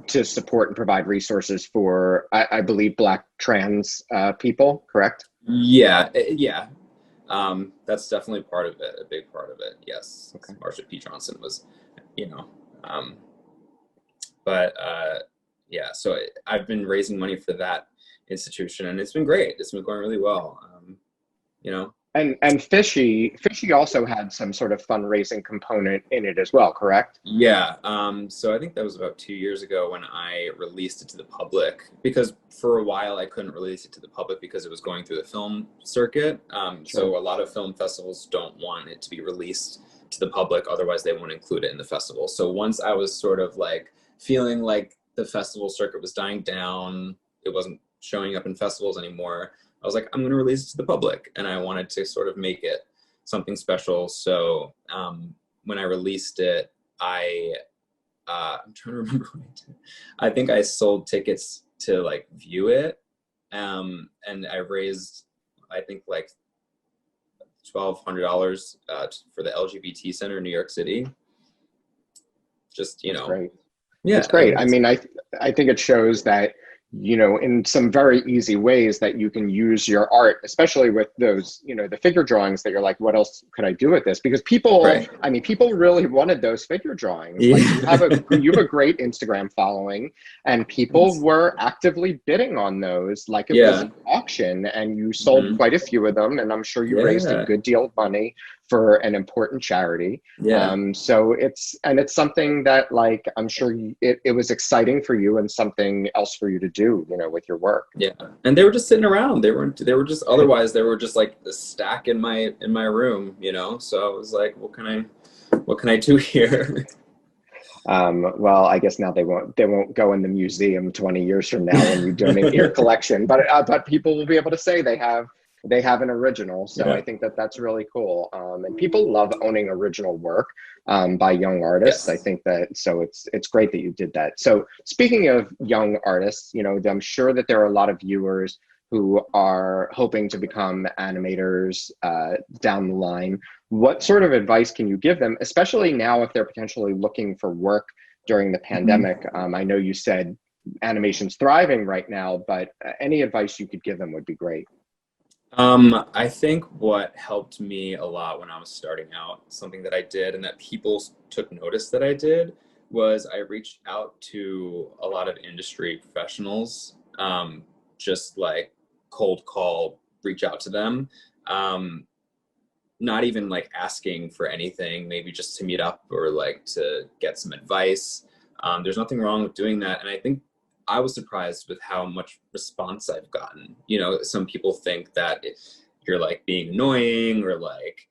to support and provide resources for, I believe, Black trans people, correct? Yeah. That's definitely part of it, a big part of it. Yes. Okay. Marsha P. Johnson was, you know, yeah, so I've been raising money for that institution, and it's been great. It's been going really well, you know. And Fishy also had some sort of fundraising component in it as well, correct? Yeah. So I think that was about 2 years ago when I released it to the public, because for a while I couldn't release it to the public because it was going through the film circuit. So a lot of film festivals don't want it to be released to the public, otherwise they won't include it in the festival. So once I was sort of like feeling like the festival circuit was dying down, it wasn't showing up in festivals anymore, I was like, I'm going to release it to the public, and I wanted to sort of make it something special. So when I released it, I'm trying to remember what I did. I think I sold tickets to like view it, and I raised, I think, like $1,200 for the LGBT Center in New York City. Just, you know. Great. Yeah, it's great. I mean, I think it shows that, you know, in some very easy ways that you can use your art, especially with those, you know, the figure drawings that you're like, what else could I do with this? Because people, I mean, people really wanted those figure drawings. Yeah. Like you have a great Instagram following, and people were actively bidding on those like it was an auction, and you sold quite a few of them, and I'm sure you raised a good deal of money for an important charity. So it's something that, like, I'm sure it was exciting for you and something else for you to do, you know, with your work. Yeah. And they were just sitting around. They were just, otherwise they were just like a stack in my room, you know? So I was like, what can I do here? Well, I guess now they won't go in the museum 20 years from now when you donate your collection, but people will be able to say they have they have an original. So Yeah. I think that that's really cool. And people love owning original work by young artists. I Yes. think that, so it's great that you did that. So speaking of young artists, you know, I'm sure that there are a lot of viewers who are hoping to become animators down the line. What sort of advice can you give them, especially now if they're potentially looking for work during the pandemic? I know you said animation's thriving right now, but any advice you could give them would be great. I think what helped me a lot when I was starting out, something that I did and that people took notice that I did, was I reached out to a lot of industry professionals, just like cold call, reach out to them, not even like asking for anything, maybe just to meet up or like to get some advice. There's nothing wrong with doing that. And I think I was surprised with how much response I've gotten. You know, some people think that you're like being annoying or like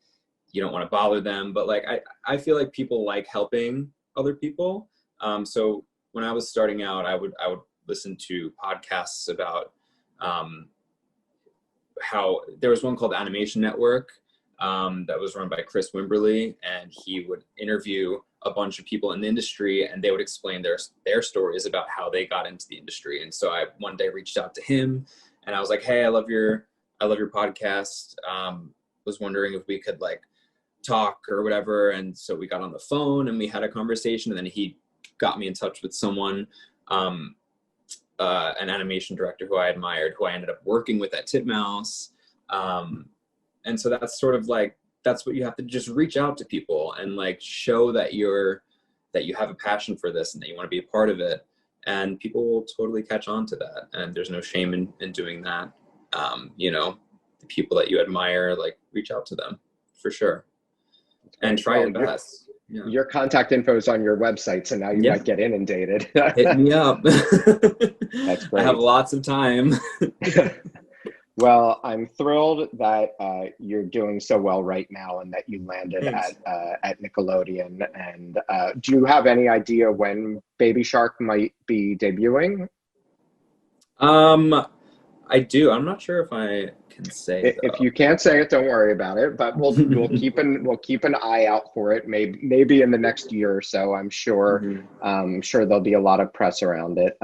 you don't want to bother them, but like I feel like people like helping other people. So when I was starting out, I would listen to podcasts about how there was one called Animation Network that was run by Chris Wimberly, and he would interview a bunch of people in the industry, and they would explain their stories about how they got into the industry. And so I one day reached out to him, and I was like, "Hey, I love your podcast. Was wondering if we could like talk or whatever." And so we got on the phone and we had a conversation, and then he got me in touch with someone, an animation director who I admired, who I ended up working with at Titmouse. And so that's sort of like, that's what you have to just reach out to people and like show that you have a passion for this and that you want to be a part of it. And people will totally catch on to that. And there's no shame in doing that. You know, the people that you admire, like reach out to them for sure. And try your best. Yeah. Your contact info is on your website, so now you might get inundated. Hit me up. That's great. I have lots of time. Well, I'm thrilled that you're doing so well right now and that you landed at Nickelodeon. And do you have any idea when Baby Shark might be debuting? I do. I'm not sure if I can say. If you can't say it, don't worry about it. But we'll keep an eye out for it. Maybe in the next year or so. I'm sure. Sure there'll be a lot of press around it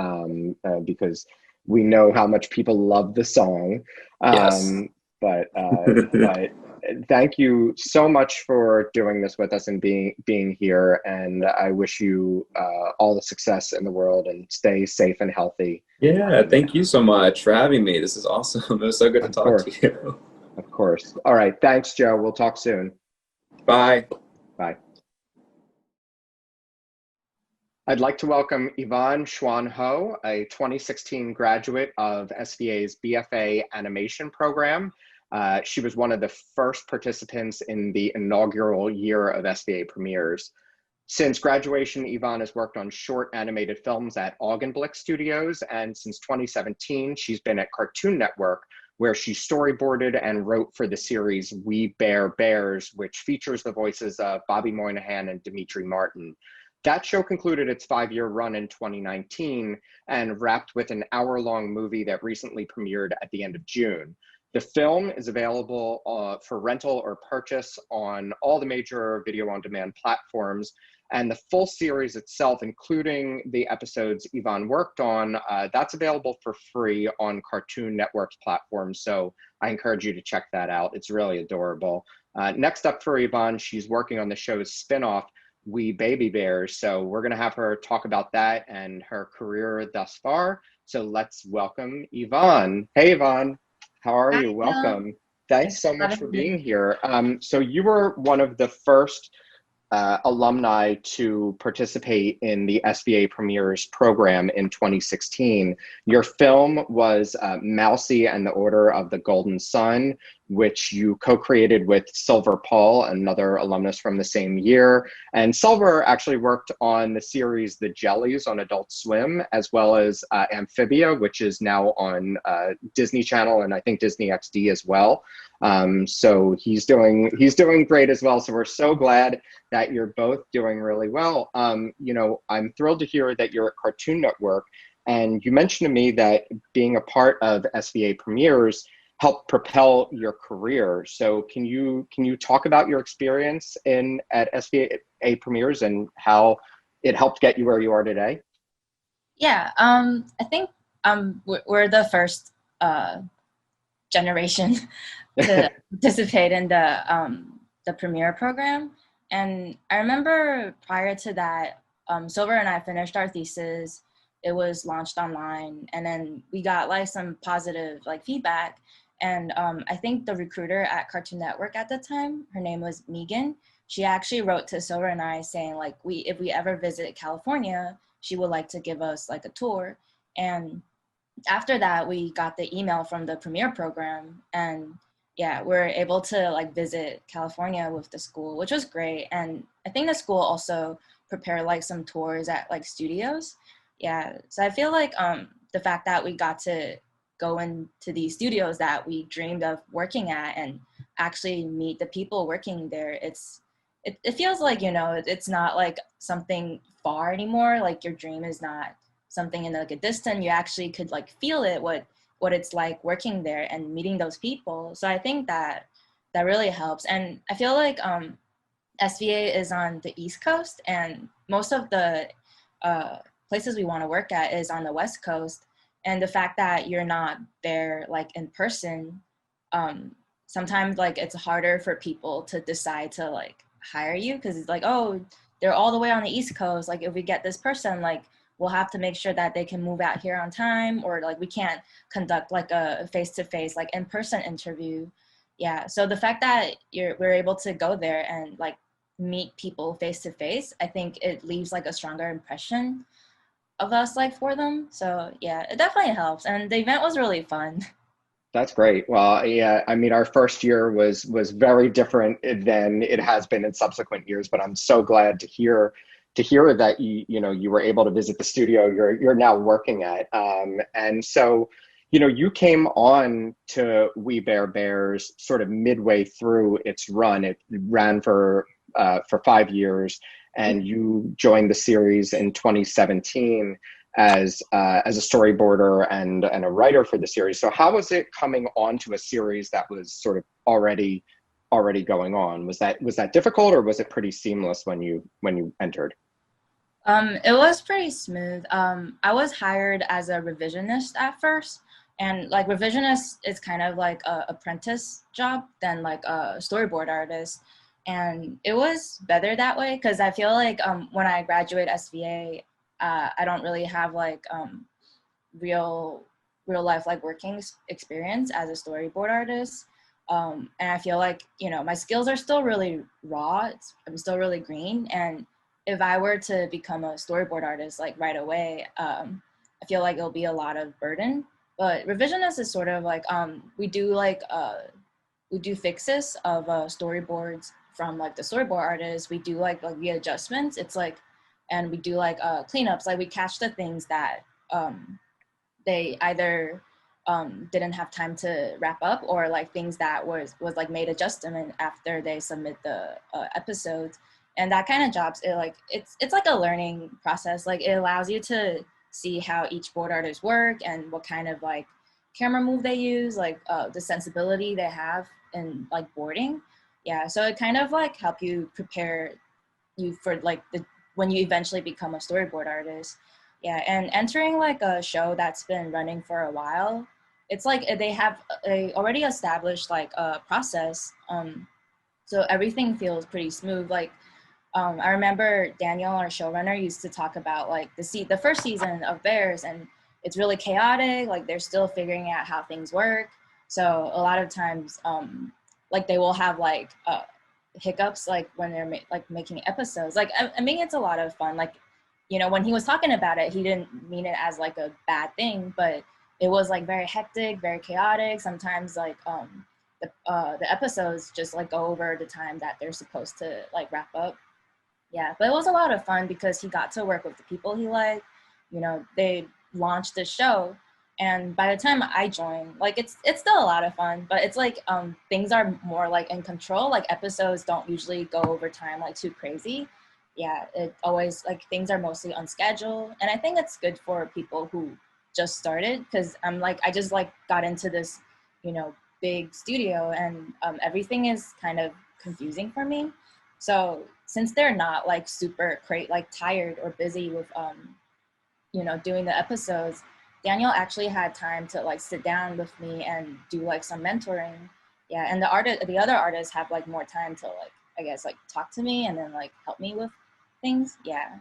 because we know how much people love the song. Yes. But thank you so much for doing this with us and being here. And I wish you all the success in the world and stay safe and healthy. Yeah, thank you so much for having me. This is awesome. It was so good to talk to you. Of course. All right. Thanks, Joe. We'll talk soon. Bye. Bye. I'd like to welcome Yvonne Xuan Ho, a 2016 graduate of SVA's BFA animation program. She was one of the first participants in the inaugural year of SVA premieres. Since graduation, Yvonne has worked on short animated films at Augenblick Studios, and since 2017, she's been at Cartoon Network, where she storyboarded and wrote for the series We Bear Bears, which features the voices of Bobby Moynihan and Dimitri Martin. That show concluded its 5-year run in 2019 and wrapped with an hour-long movie that recently premiered at the end of June. The film is available for rental or purchase on all the major video-on-demand platforms, and the full series itself, including the episodes Yvonne worked on, that's available for free on Cartoon Network's platform, so I encourage you to check that out. It's really adorable. Next up for Yvonne, she's working on the show's spinoff, We Baby Bears, so we're going to have her talk about that and her career thus far. So let's welcome Yvonne. Hey, Yvonne. How are you? Welcome. Thanks so much for being here. So you were one of the first alumni to participate in the SVA Premieres program in 2016. Your film was Mousy and the Order of the Golden Sun, which you co-created with Silver Paul, another alumnus from the same year. And Silver actually worked on the series The Jellies on Adult Swim, as well as Amphibia, which is now on Disney Channel and I think Disney XD as well. So he's doing great as well. So we're so glad that you're both doing really well. You know, I'm thrilled to hear that you're at Cartoon Network, and you mentioned to me that being a part of SVA Premieres helped propel your career. So can you talk about your experience at SVA premieres and how it helped get you where you are today? Yeah, I think we're the first generation to participate in the premiere program. And I remember prior to that, Silver and I finished our thesis. It was launched online, and then we got like some positive like feedback. And I think the recruiter at Cartoon Network at the time, her name was Megan. She actually wrote to Silver and I saying like, if we ever visit California, she would like to give us like a tour. And after that, we got the email from the premiere program, and yeah, we're able to like visit California with the school, which was great. And I think the school also prepared like some tours at like studios. Yeah, so I feel like the fact that we got to go into these studios that we dreamed of working at and actually meet the people working there, it feels like, you know, it's not like something far anymore. Like your dream is not something in like a distance. You actually could like feel it, what it's like working there and meeting those people. So I think that really helps. And I feel like SVA is on the East Coast, and most of the places we want to work at is on the West Coast. And the fact that you're not there like in person, sometimes like it's harder for people to decide to like hire you, because it's like, oh, they're all the way on the East Coast. Like if we get this person, like we'll have to make sure that they can move out here on time, or like we can't conduct like a face-to-face like in-person interview. Yeah, so the fact that we're able to go there and like meet people face-to-face, I think it leaves like a stronger impression of us like for them. So yeah, it definitely helps, and the event was really fun. That's great. Well, yeah, I mean, our first year was very different than it has been in subsequent years, but I'm so glad to hear that you were able to visit the studio you're now working at. And so, you came on to We Bare Bears sort of midway through its run. It ran for 5 years, and you joined the series in 2017 as a storyboarder and a writer for the series. So how was it coming onto a series that was sort of already going on? Was that difficult, or was it pretty seamless when you entered? It was pretty smooth. I was hired as a revisionist at first, and like revisionist is kind of like a apprentice job than like a storyboard artist. And it was better that way, because I feel like when I graduate SVA, I don't really have like real life like working experience as a storyboard artist. And I feel like, my skills are still really raw. I'm still really green. And if I were to become a storyboard artist like right away, I feel like it'll be a lot of burden. But revisionist is sort of like we do fixes of storyboards from like the storyboard artists. We do like the adjustments. It's like, and we do like cleanups. Like we catch the things that they either didn't have time to wrap up, or like things that was like made adjustment after they submit the episodes. And that kind of jobs, it's like a learning process. Like it allows you to see how each board artist work and what kind of like camera move they use, like the sensibility they have in like boarding. Yeah, so it kind of like help you prepare you for like when you eventually become a storyboard artist. Yeah, and entering like a show that's been running for a while, it's like they already established like a process. So everything feels pretty smooth. Like I remember Daniel, our showrunner, used to talk about like the first season of Bears, and it's really chaotic. Like they're still figuring out how things work. So a lot of times, like they will have like hiccups, like when they're making episodes. Like I mean, it's a lot of fun. Like, when he was talking about it, he didn't mean it as like a bad thing, but it was like very hectic, very chaotic. Sometimes like the episodes just like go over the time that they're supposed to like wrap up. Yeah, but it was a lot of fun because he got to work with the people he liked. They launched the show, and by the time I joined, like it's still a lot of fun, but it's like things are more like in control. Like episodes don't usually go over time like too crazy. Yeah, it always like things are mostly on schedule, and I think it's good for people who just started, because I just like got into this, big studio, and everything is kind of confusing for me. So since they're not like super like tired or busy with doing the episodes, Daniel actually had time to like sit down with me and do like some mentoring. Yeah, and the other artists have like more time to like, I guess, like talk to me and then like help me with things. Yeah.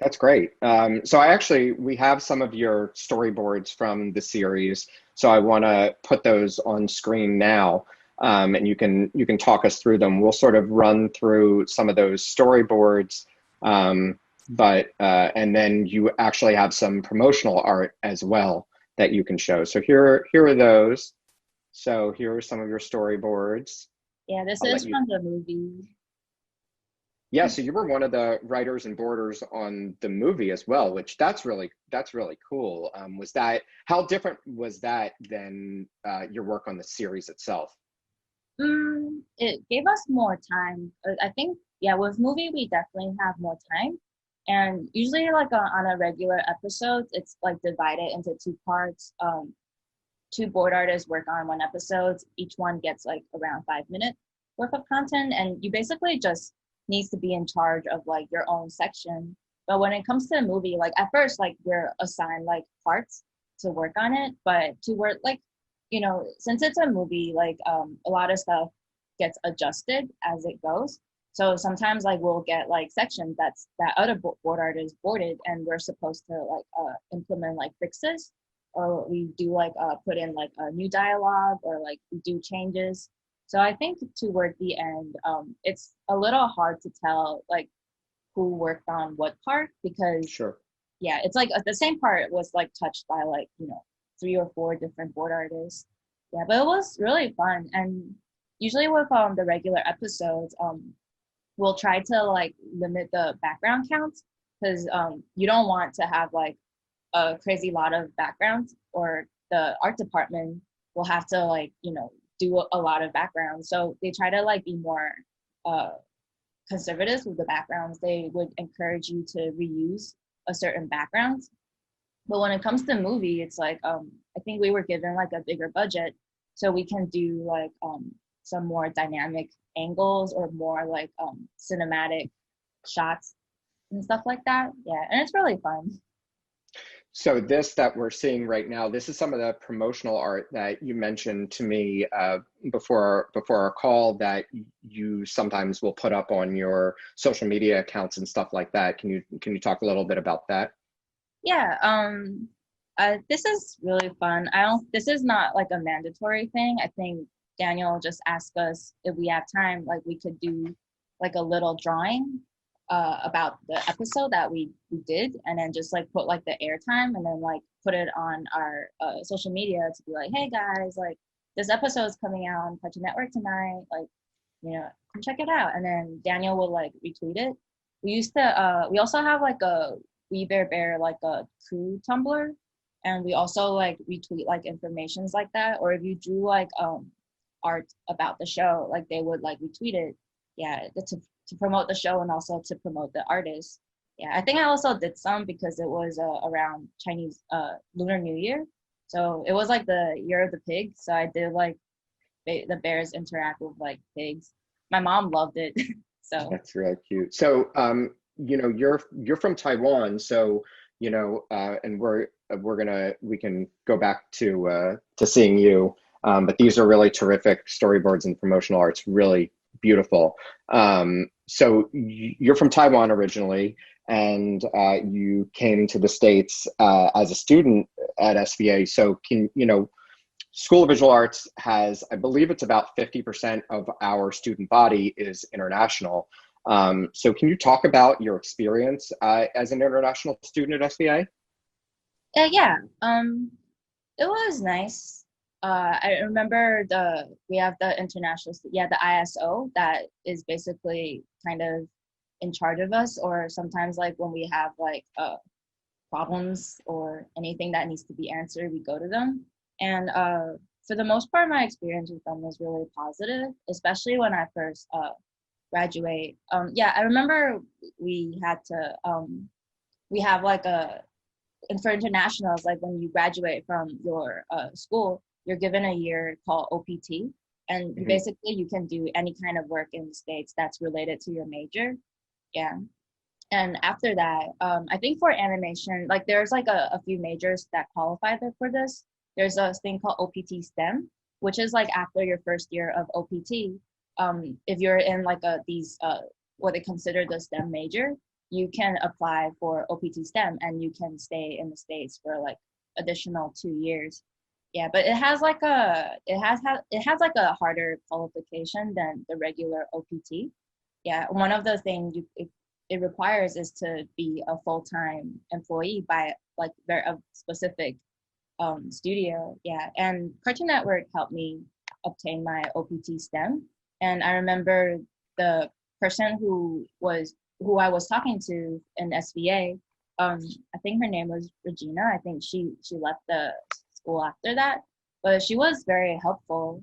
That's great. We have some of your storyboards from the series, so I want to put those on screen now, and you can talk us through them. We'll sort of run through some of those storyboards, and then you actually have some promotional art as well that you can show. So here are those. So here are some of your storyboards. Yeah, this I'll is from the movie. Yeah, so you were one of the writers and boarders on the movie as well, which that's really cool. How different was that than your work on the series itself? It gave us more time. I think, yeah, with movie we definitely have more time, and usually like on a regular episode, it's like divided into two parts. Two board artists work on one episode. Each one gets like around 5 minutes worth of content, and you basically just needs to be in charge of like your own section. But when it comes to a movie, like at first, like we're assigned like parts to work on it, but to work like, since it's a movie, like a lot of stuff gets adjusted as it goes. So sometimes like we'll get like sections that other board artists boarded, and we're supposed to like implement like fixes, or we do like put in like a new dialogue, or like we do changes. So I think toward the end, it's a little hard to tell like who worked on what part, because Sure. yeah, it's like the same part was like touched by like 3 or 4 different board artists. Yeah, but it was really fun. And usually with the regular episodes, we'll try to like limit the background counts, because you don't want to have like a crazy lot of backgrounds, or the art department will have to like do a lot of backgrounds. So they try to like be more conservative with the backgrounds. They would encourage you to reuse a certain background. But when it comes to movie, it's like I think we were given like a bigger budget, so we can do like some more dynamic angles, or more like cinematic shots and stuff like that. Yeah, and it's really fun. So this that we're seeing right now, this is some of the promotional art that you mentioned to me before our call, that you sometimes will put up on your social media accounts and stuff like that. Can you talk a little bit about that? Yeah, this is really fun. This is not like a mandatory thing. I think Daniel just asked us if we have time, like we could do like a little drawing about the episode that we did, and then just like put like the airtime, and then like put it on our social media to be like, hey guys, like this episode is coming out on Cartoon Network tonight, like come check it out. And then Daniel will like retweet it. We also have like a We Bear like a crew Tumblr, and we also like retweet like informations like that, or if you drew like art about the show, like they would like retweet it. Yeah, to promote the show, and also to promote the artist. Yeah, I think I also did some because it was around Chinese Lunar New Year, so it was like the year of the pig. So I did like the bears interact with like pigs. My mom loved it. So That's really cute. So you're from Taiwan, so and we can go back to seeing you. But these are really terrific storyboards and promotional arts, really beautiful. So you're from Taiwan originally, and you came to the States as a student at SVA. So School of Visual Arts has, I believe it's about 50% of our student body is international. So can you talk about your experience as an international student at SVA? yeah, it was nice. I remember we have the the ISO that is basically kind of in charge of us, or sometimes like when we have like problems or anything that needs to be answered, we go to them. And for the most part, my experience with them was really positive, especially when I first graduate. Yeah, I remember we had to we have like and for internationals, like when you graduate from your school, you're given a year called OPT, and basically you can do any kind of work in the States that's related to your major. Yeah. And after that, I think for animation, like there's like a few majors that qualify for this. There's a thing called OPT STEM, which is like after your first year of OPT, if you're in like what they consider the STEM major, you can apply for OPT STEM and you can stay in the States for like additional 2 years. Yeah, but it has like a harder qualification than the regular OPT. Yeah, one of the things it requires is to be a full-time employee by like a specific studio. Yeah, and Cartoon Network helped me obtain my OPT STEM. And I remember the person who I was talking to in SVA. I think her name was Regina. I think she left the school after that, but she was very helpful.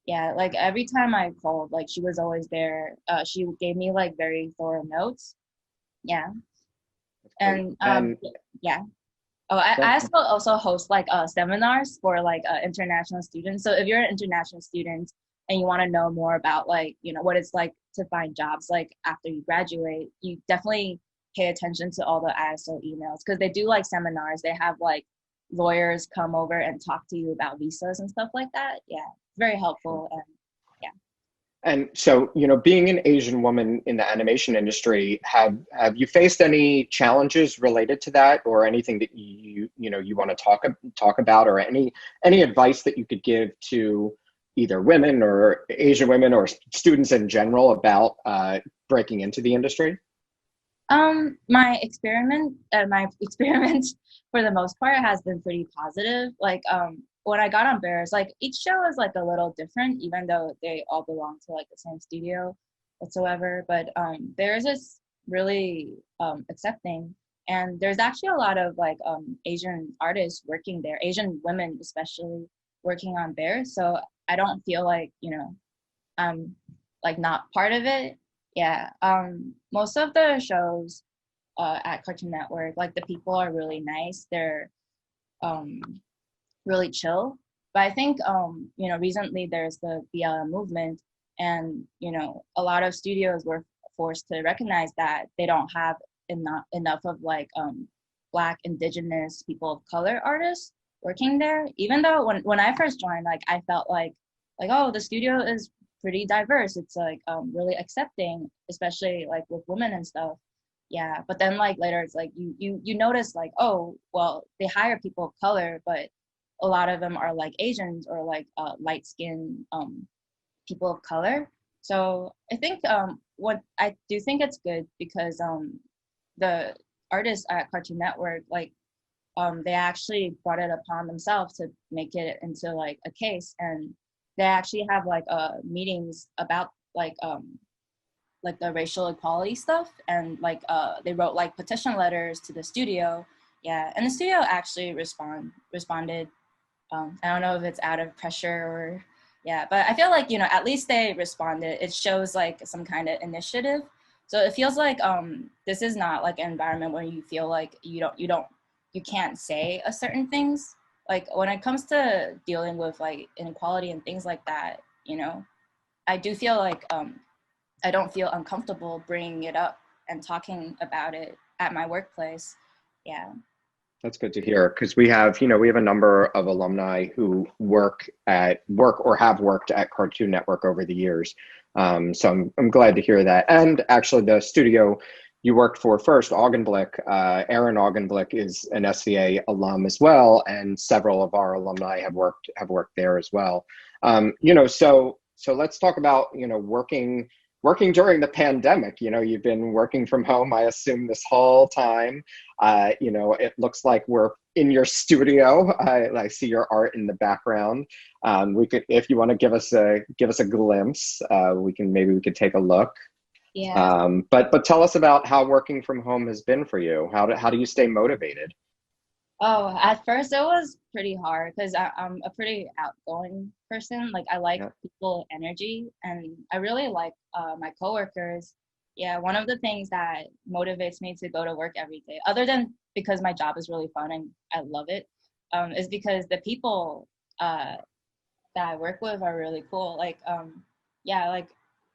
Yeah, like every time I called, like she was always there. She gave me like very thorough notes. Yeah, and yeah. Oh, I also host like seminars for like international students. So if you're an international student and you want to know more about like, you know, what it's like to find jobs like after you graduate, you definitely pay attention to all the ISO emails because they do like seminars. They have like lawyers come over and talk to you about visas and stuff like that. Yeah, very helpful. And yeah. And so, you know, being an Asian woman in the animation industry, have you faced any challenges related to that, or anything that you want to talk about, or any advice that you could give to either women or Asian women or students in general about breaking into the industry? My experiment for the most part has been pretty positive. Like, when I got on Bears, like each show is like a little different, even though they all belong to like the same studio whatsoever. But Bears is really accepting, and there's actually a lot of like Asian artists working there, Asian women especially working on Bears. So I don't feel like, you know, I'm like not part of it. Yeah. Most of the shows at Cartoon Network, like the people are really nice. They're really chill. But I think, you know, recently there's the BLM movement, and, you know, a lot of studios were forced to recognize that they don't have enough of like Black, Indigenous, people of color artists working there. Even though when I first joined, like I felt like, oh, the studio is pretty diverse. It's like really accepting, especially like with women and stuff. Yeah, but then like later it's like you notice like, oh, well, they hire people of color, but a lot of them are like Asians or like light skinned people of color. So I think what I do think it's good because the artists at Cartoon Network, like they actually brought it upon themselves to make it into like a case, and they actually have like meetings about like the racial equality stuff, and like they wrote like petition letters to the studio. Yeah, and the studio actually responded. I don't know if it's out of pressure or, yeah, but I feel like, you know, at least they responded. It shows like some kind of initiative. So it feels like this is not like an environment where you feel like you can't say a certain things. Like when it comes to dealing with like inequality and things like that, you know, I do feel like I don't feel uncomfortable bringing it up and talking about it at my workplace. Yeah. That's good to hear, because we have a number of alumni who work or have worked at Cartoon Network over the years. So I'm glad to hear that. And actually, the studio you worked for first, Augenblick, Aaron Augenblick is an SVA alum as well, and several of our alumni have worked there as well. So let's talk about working during the pandemic. You've been working from home, I assume, this whole time. It looks like we're in your studio. I see your art in the background. We could, if you want to give us a glimpse, we could take a look. Yeah. But tell us about how working from home has been for you. How do you stay motivated? Oh, at first it was pretty hard because I'm a pretty outgoing person. Like I like people energy, and I really like my coworkers. Yeah, one of the things that motivates me to go to work every day, other than because my job is really fun and I love it, is because the people that I work with are really cool. Like, yeah, like,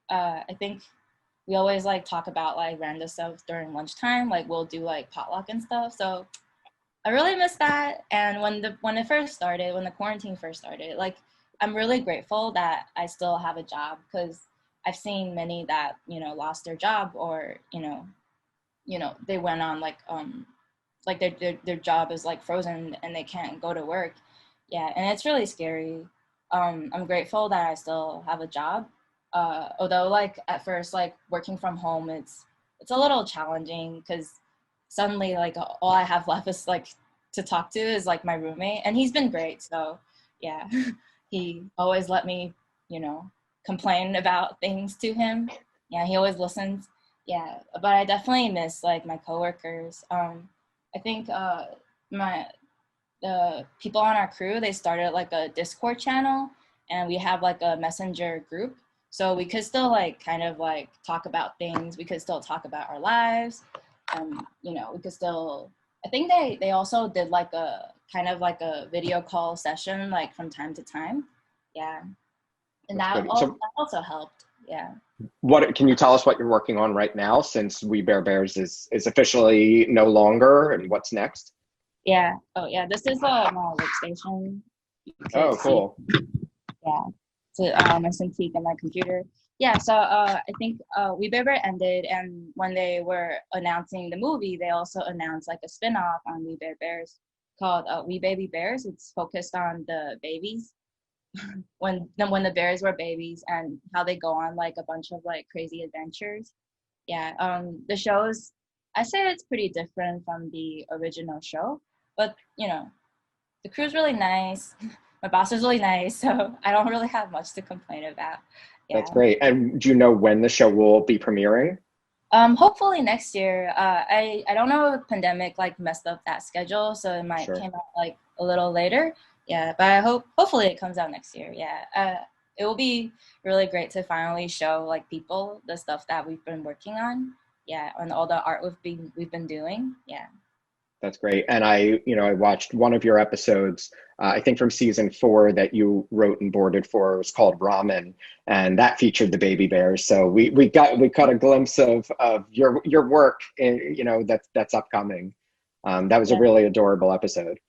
I think we always like talk about like random stuff during lunchtime. Like we'll do like potluck and stuff. So I really miss that. And when it first started, when the quarantine first started, like I'm really grateful that I still have a job, because I've seen many that, you know, lost their job, or, they went on like their job is like frozen and they can't go to work. Yeah, and it's really scary. I'm grateful that I still have a job. Although like at first, like working from home, it's a little challenging, because suddenly like all I have left is like to talk to is like my roommate, and he's been great. So yeah, he always let me, you know, complain about things to him. Yeah, he always listens. Yeah, but I definitely miss like my coworkers. I think my the people on our crew, they started like a Discord channel, and we have like a messenger group, so we could still like kind of like talk about things. We could still talk about our lives. We could still. I think they also did like a kind of like a video call session like from time to time. Yeah, and That's good. that So also helped. Yeah. what can you tell us what you're working on right now, since We Bare Bears is officially no longer, and what's next? Yeah. Oh yeah. This is my workstation. You could Oh, see. cool. Yeah. To my Cintiq and my computer. Yeah, so I think We Bare Bear ended, and when they were announcing the movie, they also announced like a spin-off on We Bare Bears called We Baby Bears. It's focused on the babies when the bears were babies, and how they go on like a bunch of like crazy adventures. Yeah, the show's, I say it's pretty different from the original show, but the crew's really nice. My boss is really nice, so I don't really have much to complain about. That's Yeah. great. And do you know when the show will be premiering? Hopefully next year. I don't know if pandemic like messed up that schedule, so it might Sure. came out like a little later. Yeah, but I hopefully it comes out next year. Yeah. It will be really great to finally show like people the stuff that we've been working on. Yeah, and all the art we've been doing. Yeah. That's great. And I watched one of your episodes, I think from season 4, that you wrote and boarded for. It was called Ramen, and that featured the baby bears. So we caught a glimpse of your work, that's upcoming. That was a Yeah. really adorable episode.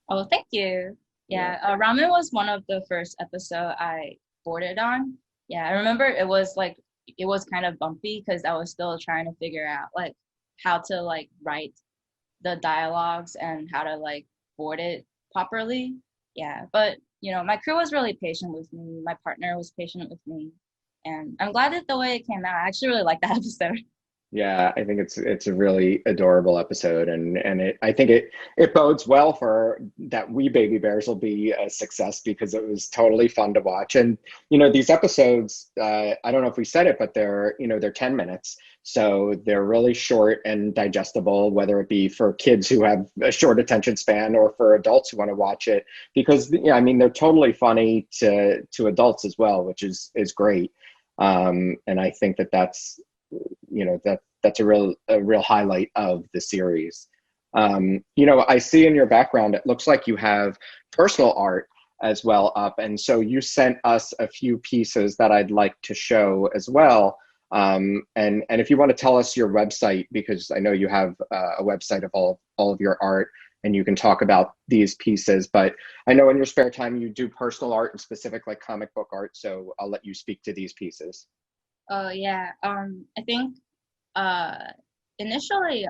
Oh, thank you. Yeah. Yeah, Ramen was one of the first episode I boarded on. Yeah, I remember it was kind of bumpy, because I was still trying to figure out like how to like write the dialogues and how to like board it properly. Yeah, but my crew was really patient with me. My partner was patient with me, and I'm glad that the way it came out. I actually really liked that episode. Yeah, I think it's a really adorable episode, and I think it bodes well for that We Baby Bears will be a success, because it was totally fun to watch. And these episodes, I don't know if we said it, but they're 10 minutes, so they're really short and digestible, whether it be for kids who have a short attention span, or for adults who want to watch it, because I mean, they're totally funny to adults as well, which is great. And I think that's a real highlight of the series. I see in your background, it looks like you have personal art as well up, and so you sent us a few pieces that I'd like to show as well. And if you want to tell us your website, because I know you have a website of all of your art, and you can talk about these pieces. But I know in your spare time you do personal art and specific like comic book art, so I'll let you speak to these pieces. Oh yeah. I think uh initially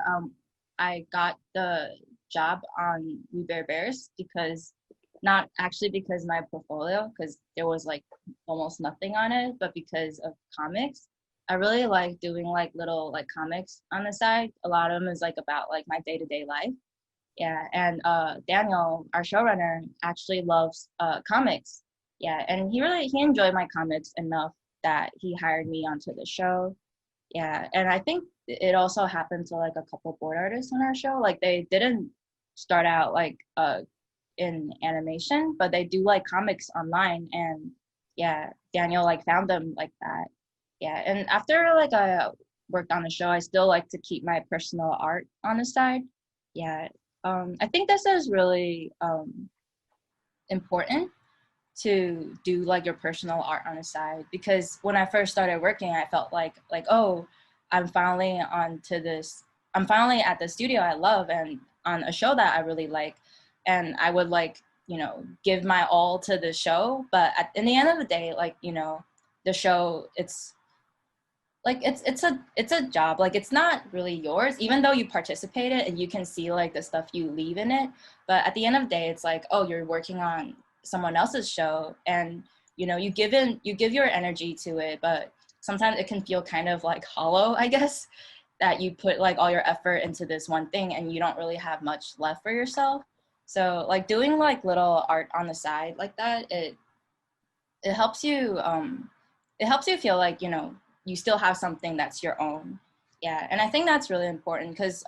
I got the job on We Bare Bears because, not actually because my portfolio, because there was like almost nothing on it, but because of comics. I really like doing like little like comics on the side. A lot of them is like about like my day-to-day life. Yeah, and Daniel, our showrunner, actually loves comics. Yeah, and he enjoyed my comics enough that he hired me onto the show. Yeah, and I think it also happened to like a couple board artists on our show. Like they didn't start out like in animation, but they do like comics online, and yeah, Daniel like found them like that. Yeah, and after like I worked on the show, I still like to keep my personal art on the side. Yeah, I think this is really important to do like your personal art on the side, because when I first started working, I felt like, oh, I'm finally at the studio I love and on a show that I really like, and I would like, give my all to the show. But in the end of the day, like, the show, it's like, it's a job. Like, it's not really yours, even though you participated and you can see like the stuff you leave in it. But at the end of the day, it's like, oh, you're working on someone else's show, and you give your energy to it, but sometimes it can feel kind of like hollow, I guess, that you put like all your effort into this one thing and you don't really have much left for yourself. So like doing like little art on the side like that, it helps you feel like you still have something that's your own. Yeah, and I think that's really important, because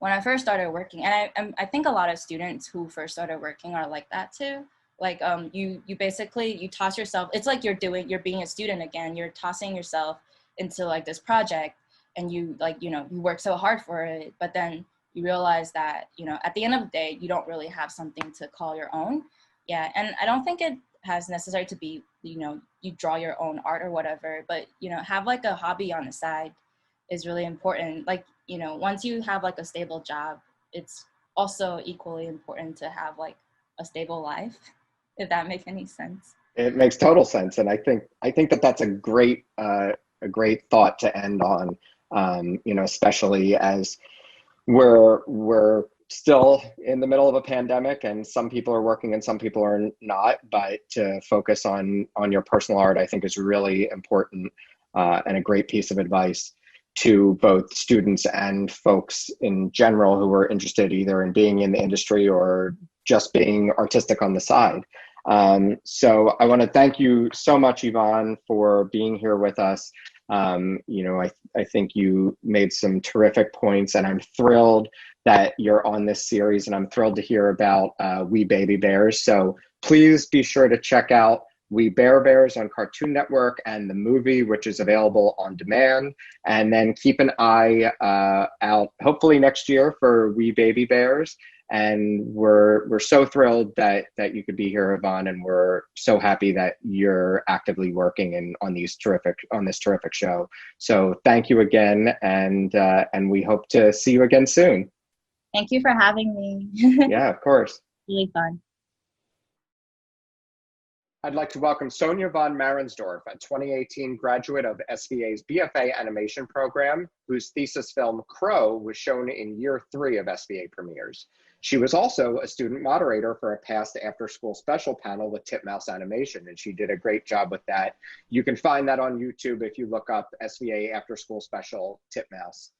when I first started working, and I think a lot of students who first started working are like that too. Like you basically, you toss yourself, it's like you're being a student again, you're tossing yourself into like this project, and you like, you work so hard for it, but then you realize that, at the end of the day, you don't really have something to call your own. Yeah, and I don't think it has necessary to be, you draw your own art or whatever, but, have like a hobby on the side is really important. Like, once you have like a stable job, it's also equally important to have like a stable life, if that makes any sense. It makes total sense, and I think that that's a great thought to end on. Especially as we're still in the middle of a pandemic, and some people are working and some people are not. But to focus on your personal art, I think, is really important, and a great piece of advice to both students and folks in general who are interested either in being in the industry or just being artistic on the side. So I want to thank you so much, Yvonne, for being here with us. I think you made some terrific points, and I'm thrilled that you're on this series, and I'm thrilled to hear about We Baby Bears. So please be sure to check out We Bears on Cartoon Network, and the movie, which is available on demand. And then keep an eye out, hopefully next year, for We Baby Bears. And we're so thrilled that you could be here, Yvonne, and we're so happy that you're actively working on this terrific show. So thank you again, and we hope to see you again soon. Thank you for having me. Yeah, of course. Really fun. I'd like to welcome Sonia von Marensdorf, a 2018 graduate of SVA's BFA animation program, whose thesis film Crow was shown in year 3 of SVA premieres. She was also a student moderator for a past after-school special panel with Titmouse Animation, and she did a great job with that. You can find that on YouTube if you look up SVA After-School Special Titmouse.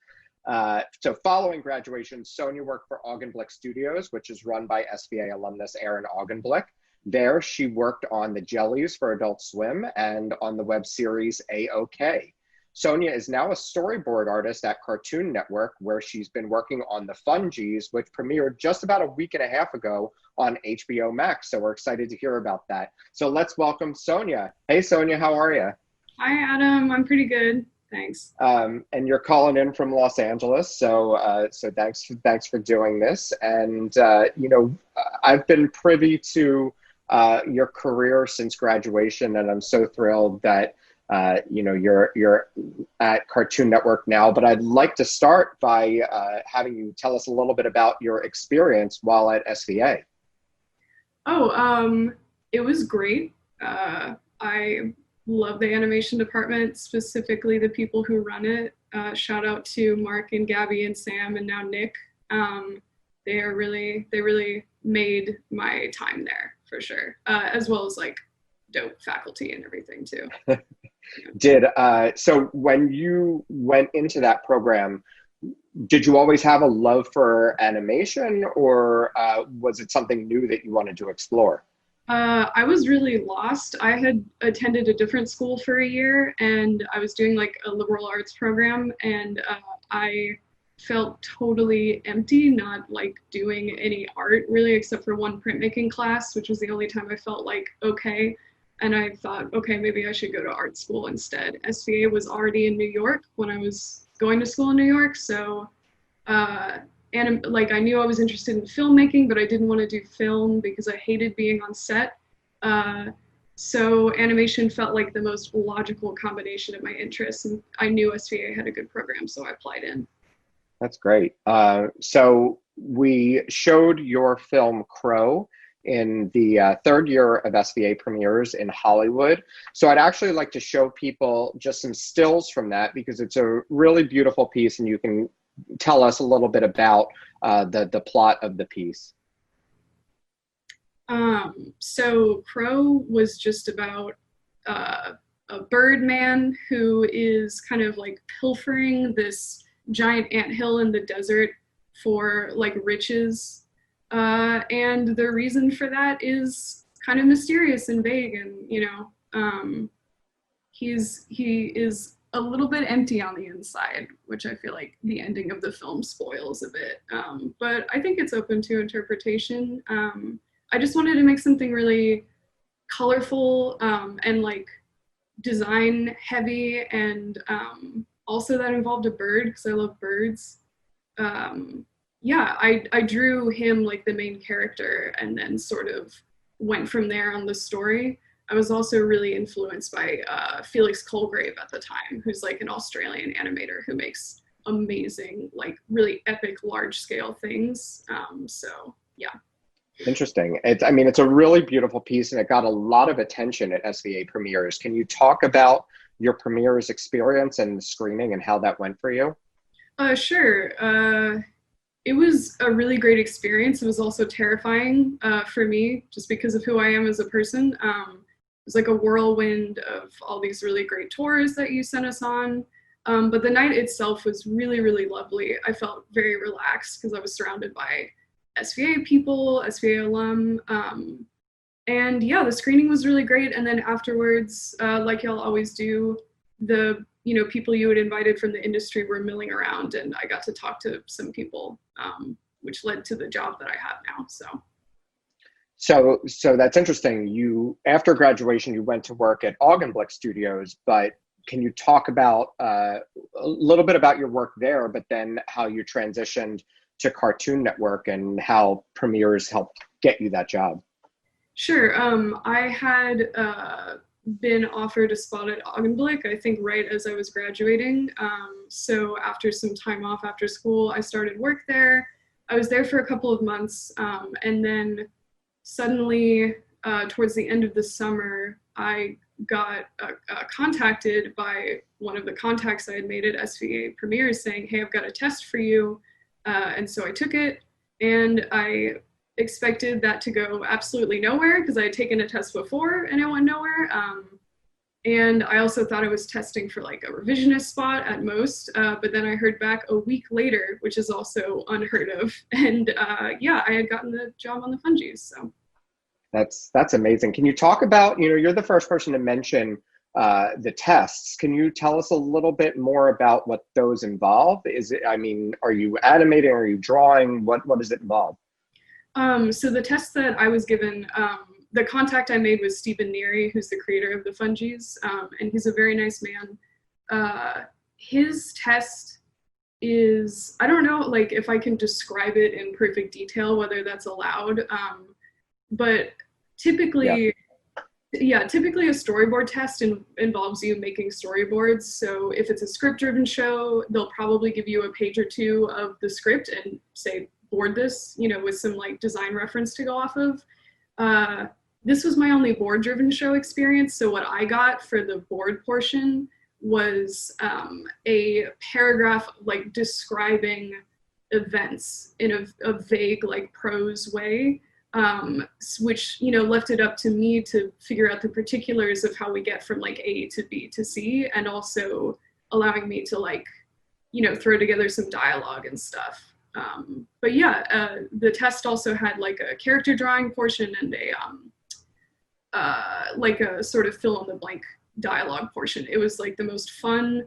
So following graduation, Sonia worked for Augenblick Studios, which is run by SVA alumnus Aaron Augenblick. There, she worked on the Jellies for Adult Swim and on the web series A-OK. Sonia is now a storyboard artist at Cartoon Network, where she's been working on The Fungies, which premiered just about a week and a half ago on HBO Max. So we're excited to hear about that. So let's welcome Sonia. Hey, Sonia, how are you? Hi, Adam. I'm pretty good. Thanks. And you're calling in from Los Angeles, so thanks for doing this. And I've been privy to your career since graduation, and I'm so thrilled that you're at Cartoon Network now. But I'd like to start by having you tell us a little bit about your experience while at SVA. It was great. I love the animation department, specifically the people who run it. Shout out to Mark and Gabby and Sam and now Nick. They really made my time there for sure, as well as like dope faculty and everything too. So when you went into that program, did you always have a love for animation, or was it something new that you wanted to explore? I was really lost. I had attended a different school for a year, and I was doing like a liberal arts program, and I felt totally empty, not like doing any art really, except for one printmaking class, which was the only time I felt like okay. And I thought, okay, maybe I should go to art school instead. SVA was already in New York when I was going to school in New York, so and like I knew I was interested in filmmaking, but I didn't want to do film because I hated being on set. So animation felt like the most logical combination of my interests, and I knew SVA had a good program, so I applied in. That's great. So we showed your film Crow in the third year of SVA premieres in Hollywood. So I'd actually like to show people just some stills from that, because it's a really beautiful piece, and you can tell us a little bit about the plot of the piece. So Crow was just about a bird man who is kind of like pilfering this giant anthill in the desert for like riches. And the reason for that is kind of mysterious and vague, and he is a little bit empty on the inside, which I feel like the ending of the film spoils a bit. But I think it's open to interpretation. I just wanted to make something really colorful and like design heavy, and also that involved a bird, because I love birds. Yeah, I drew him like the main character, and then sort of went from there on the story. I was also really influenced by Felix Colgrave at the time, who's like an Australian animator who makes amazing, like really epic large scale things. So yeah. Interesting. It's a really beautiful piece, and it got a lot of attention at SVA premieres. Can you talk about your premieres experience and the screening and how that went for you? Sure. It was a really great experience. It was also terrifying for me, just because of who I am as a person. It was like a whirlwind of all these really great tours that you sent us on. But the night itself was really, really lovely. I felt very relaxed because I was surrounded by SVA people, SVA alum. And yeah, the screening was really great. And then afterwards, like y'all always do, the people you had invited from the industry were milling around, and I got to talk to some people, which led to the job that I have now. So that's interesting. You, after graduation, you went to work at Augenblick Studios, but can you talk about a little bit about your work there, but then how you transitioned to Cartoon Network and how premieres helped get you that job? Sure. I had been offered a spot at Augenblick, I think right as I was graduating. So after some time off after school, I started work there. I was there for a couple of months, and then suddenly towards the end of the summer, I got contacted by one of the contacts I had made at SVA premieres saying, hey, I've got a test for you. And so I took it, and I expected that to go absolutely nowhere because I had taken a test before and it went nowhere. And I also thought I was testing for like a revisionist spot at most, but then I heard back a week later, which is also unheard of. And yeah, I had gotten the job on the Fungies. So that's amazing. Can you talk about, you're the first person to mention the tests. Can you tell us a little bit more about what those involve? Are you animating? Are you drawing? What does it involve? So the test that I was given, the contact I made was Stephen Neary, who's the creator of the Fungies, and he's a very nice man. His test is, I don't know, like if I can describe it in perfect detail, whether that's allowed, but typically, typically a storyboard test involves you making storyboards. So if it's a script-driven show, they'll probably give you a page or two of the script and say, board this, with some like design reference to go off of. This was my only board-driven show experience. So what I got for the board portion was a paragraph like describing events in a vague like prose way, which left it up to me to figure out the particulars of how we get from like A to B to C, and also allowing me to like throw together some dialogue and stuff. But yeah, the test also had like a character drawing portion and like a sort of fill in the blank dialogue portion. It was like the most fun,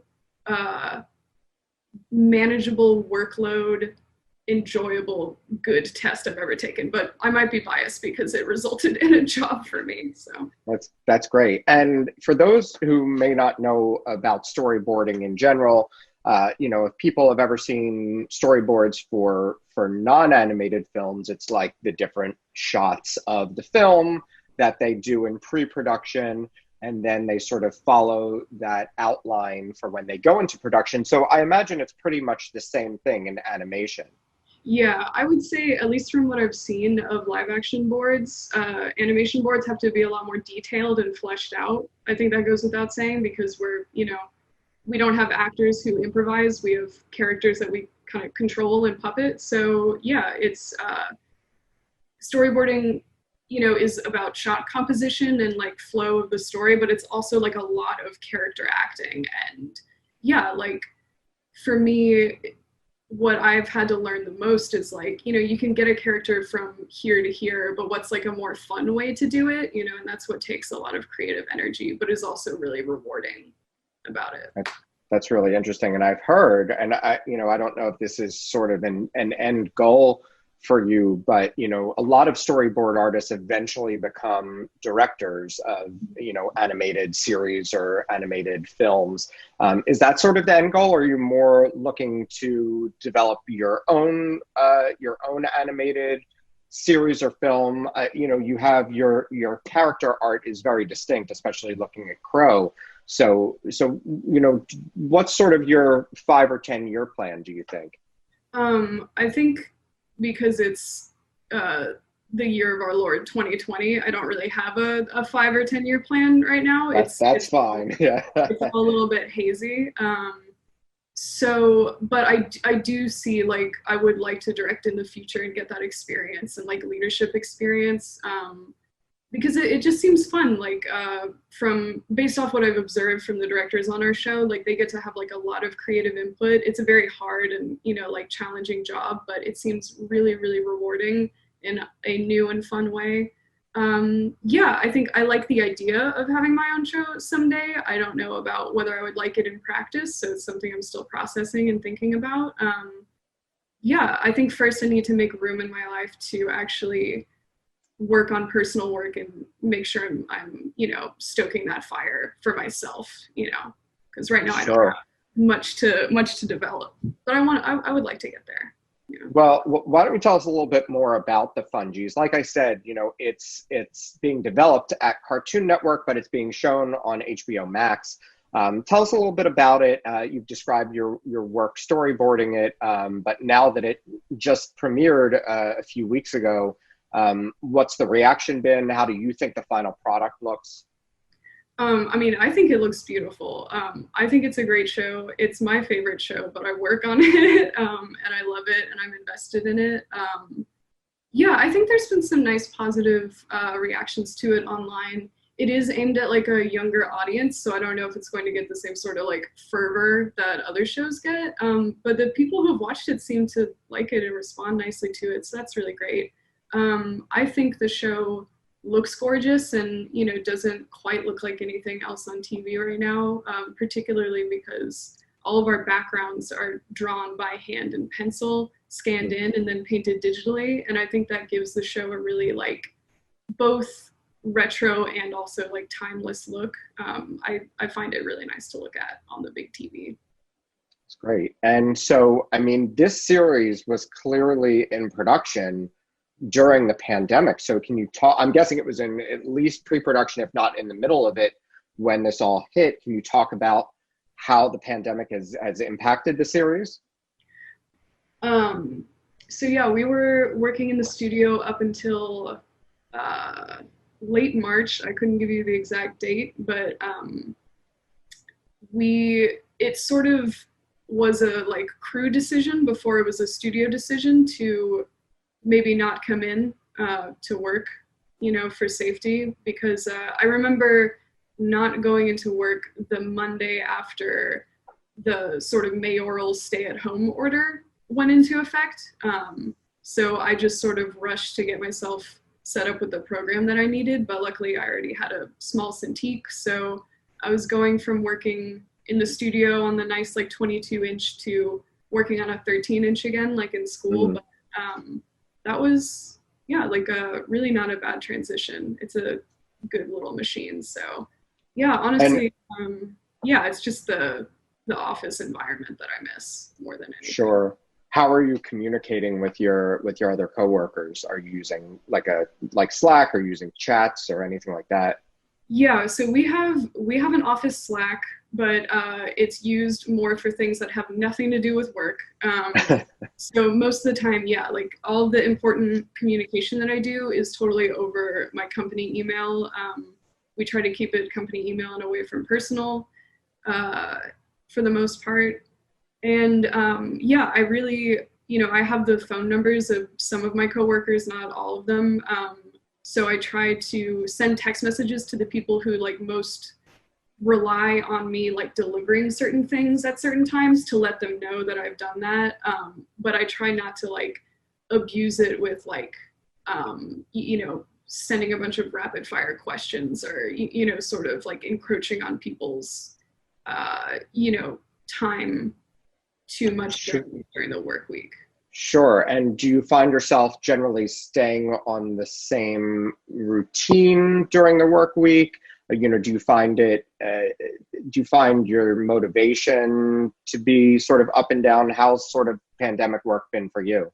manageable workload, enjoyable, good test I've ever taken. But I might be biased because it resulted in a job for me. So that's great. And for those who may not know about storyboarding in general, if people have ever seen storyboards for non-animated films, it's like the different shots of the film that they do in pre-production, and then they sort of follow that outline for when they go into production. So I imagine it's pretty much the same thing in animation. Yeah, I would say, at least from what I've seen of live action boards, animation boards have to be a lot more detailed and fleshed out. I think that goes without saying, because we don't have actors who improvise. We have characters that we kind of control and puppet. So yeah, it's storyboarding, is about shot composition and like flow of the story, but it's also like a lot of character acting. And yeah, like for me, what I've had to learn the most is like, you can get a character from here to here, but what's like a more fun way to do it, and that's what takes a lot of creative energy, but is also really rewarding about it. That's really interesting. And I've heard, and I don't know if this is sort of an end goal for you, but a lot of storyboard artists eventually become directors of animated series or animated films. Is that sort of the end goal, or are you more looking to develop your own animated series or film? You have your character art is very distinct, especially looking at Crow. So what's sort of your 5 or 10 year plan, do you think? I think because it's the year of our Lord 2020, I don't really have a 5 or 10 year plan right now. That's fine. Yeah. It's a little bit hazy. But I do see, like, I would like to direct in the future and get that experience and like leadership experience. Because it just seems fun, like based off what I've observed from the directors on our show, like they get to have like a lot of creative input. It's a very hard and like challenging job, but it seems really, really rewarding in a new and fun way. Yeah, I think I like the idea of having my own show someday. I don't know about whether I would like it in practice, so it's something I'm still processing and thinking about. Yeah, I think first I need to make room in my life to actually work on personal work and make sure I'm stoking that fire for myself, because right now I don't have much to develop, but I would like to get there. Well, why don't you tell us a little bit more about the Fungies? Like I said, it's being developed at Cartoon Network, but it's being shown on HBO Max. Tell us a little bit about it. You've described your work storyboarding it, but now that it just premiered a few weeks ago, what's the reaction been? How do you think the final product looks? I think it looks beautiful. I think it's a great show. It's my favorite show, but I work on it, and I love it, and I'm invested in it. Yeah, I think there's been some nice positive reactions to it online. It is aimed at like a younger audience, so I don't know if it's going to get the same sort of like fervor that other shows get. But the people who have watched it seem to like it and respond nicely to it, so that's really great. I think the show looks gorgeous and, doesn't quite look like anything else on TV right now, particularly because all of our backgrounds are drawn by hand and pencil, scanned in, and then painted digitally. And I think that gives the show a really like both retro and also like timeless look. I find it really nice to look at on the big TV. It's great. And so, this series was clearly in production during the pandemic. So can you talk, I'm guessing it was in at least pre-production, if not in the middle of it, when this all hit. Can you talk about how the pandemic has impacted the series? So yeah, we were working in the studio up until late March. I couldn't give you the exact date, but it sort of was a like crew decision before it was a studio decision to maybe not come in to work, for safety, because I remember not going into work the Monday after the sort of mayoral stay-at-home order went into effect. So I just sort of rushed to get myself set up with the program that I needed, but luckily I already had a small Cintiq, so I was going from working in the studio on the nice like 22-inch to working on a 13-inch again, like in school. But that was, yeah, like a really not a bad transition. It's a good little machine. So yeah, honestly, yeah, it's just the office environment that I miss more than anything. Sure. how are you communicating with your other coworkers? Are you using like Slack, or using chats or anything like that? Yeah, so we have an office Slack, but it's used more for things that have nothing to do with work. So most of the time, yeah, like all the important communication that I do is totally over my company email. We try to keep it company email and away from personal for the most part. And yeah, I really, I have the phone numbers of some of my coworkers, not all of them. So I try to send text messages to the people who like most rely on me like delivering certain things at certain times, to let them know that I've done that. But I try not to like abuse it with like, sending a bunch of rapid fire questions, or, sort of like encroaching on people's, time too much during the work week. Sure. And do you find yourself generally staying on the same routine during the work week? Do you find your motivation to be sort of up and down? How's sort of pandemic work been for you?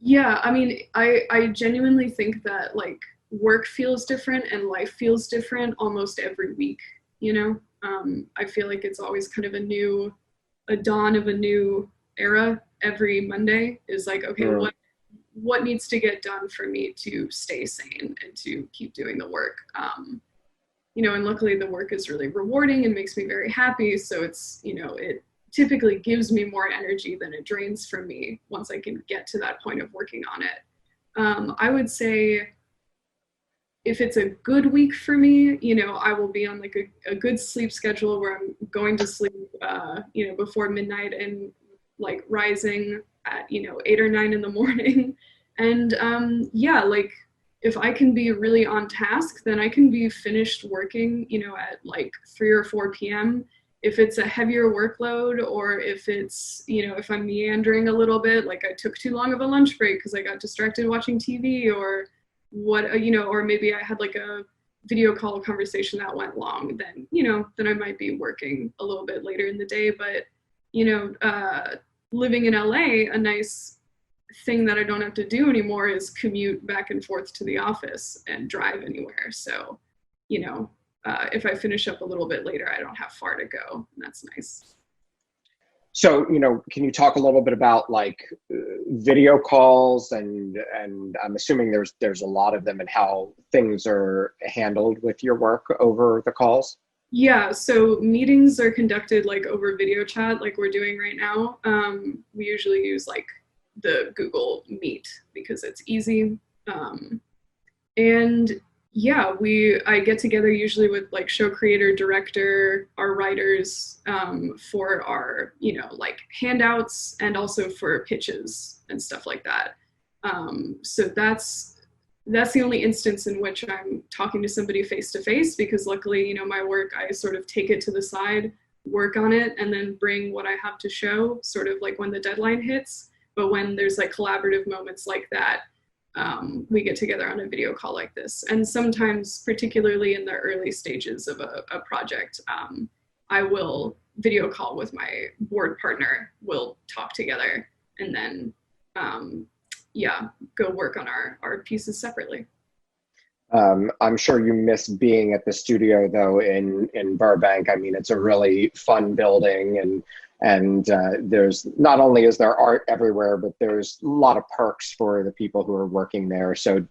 Yeah, I mean, I genuinely think that like work feels different and life feels different almost every week, I feel like it's always kind of a dawn of a new era. Every Monday is like, okay, what needs to get done for me to stay sane and to keep doing the work? And luckily the work is really rewarding and makes me very happy. So it's, it typically gives me more energy than it drains from me once I can get to that point of working on it. I would say if it's a good week for me, I will be on like a good sleep schedule where I'm going to sleep, before midnight and like rising at, 8 or 9 in the morning. And yeah, like if I can be really on task, then I can be finished working, at like 3 or 4 p.m. If it's a heavier workload, or if it's, if I'm meandering a little bit, like I took too long of a lunch break because I got distracted watching TV, or what, or maybe I had like a video call conversation that went long, then, then I might be working a little bit later in the day. But, living in LA, a nice thing that I don't have to do anymore is commute back and forth to the office and drive anywhere. So, if I finish up a little bit later, I don't have far to go, and that's nice. So, can you talk a little bit about like video calls, and I'm assuming there's a lot of them, and how things are handled with your work over the calls? Yeah, so meetings are conducted like over video chat, like we're doing right now. We usually use like the Google Meet because it's easy. And yeah, I get together usually with like show creator, director, our writers, for our, like handouts, and also for pitches and stuff like that. So that's the only instance in which I'm talking to somebody face to face, because luckily, my work, I sort of take it to the side, work on it, and then bring what I have to show sort of like when the deadline hits. But when there's like collaborative moments like that, we get together on a video call like this. And sometimes, particularly in the early stages of a project, I will video call with my board partner. We'll talk together, and then, yeah, go work on our pieces separately. I'm sure you miss being at the studio though in Burbank. I mean, it's a really fun building, and there's not only is there art everywhere, but there's a lot of perks for the people who are working there. So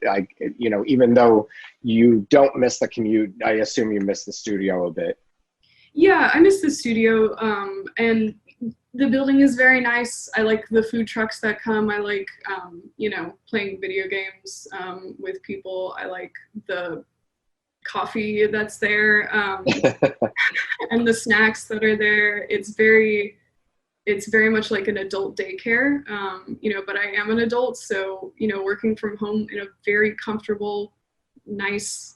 even though you don't miss the commute, I assume you miss the studio a bit. Yeah, I miss the studio, and the building is very nice. I like the food trucks that come. I like, playing video games with people. I like the coffee that's there, and the snacks that are there. It's very much like an adult daycare, but I am an adult. So, working from home in a very comfortable, nice,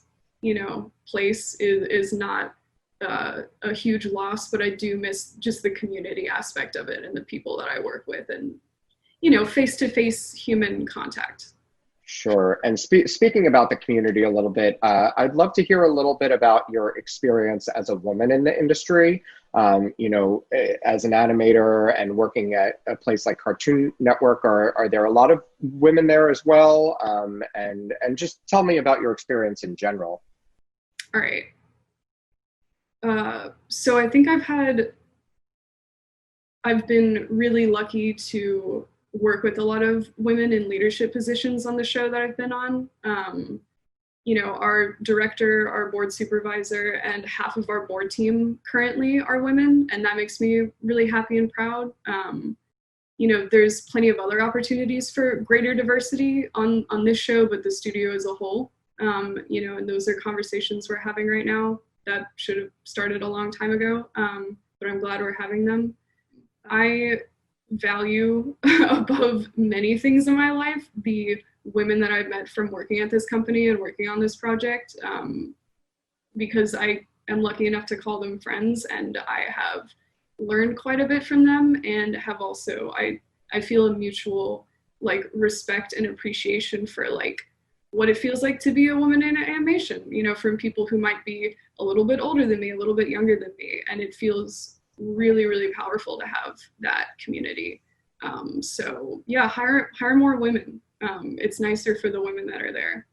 place is not a huge loss, but I do miss just the community aspect of it and the people that I work with, and face-to-face human contact. Sure. And speaking about the community a little bit, I'd love to hear a little bit about your experience as a woman in the industry. As an animator and working at a place like Cartoon Network, are there a lot of women there as well? And just tell me about your experience in general. All right. So I think I've been really lucky to work with a lot of women in leadership positions on the show that I've been on. Our director, our board supervisor, and half of our board team currently are women, and that makes me really happy and proud. There's plenty of other opportunities for greater diversity on this show, but the studio as a whole, and those are conversations we're having right now that should have started a long time ago, but I'm glad we're having them. I value above many things in my life the women that I've met from working at this company and working on this project, because I am lucky enough to call them friends, and I have learned quite a bit from them, and have also, I feel a mutual respect and appreciation for what it feels like to be a woman in animation, from people who might be a little bit older than me, a little bit younger than me, and it feels really, really powerful to have that community. So yeah, hire more women. It's nicer for the women that are there.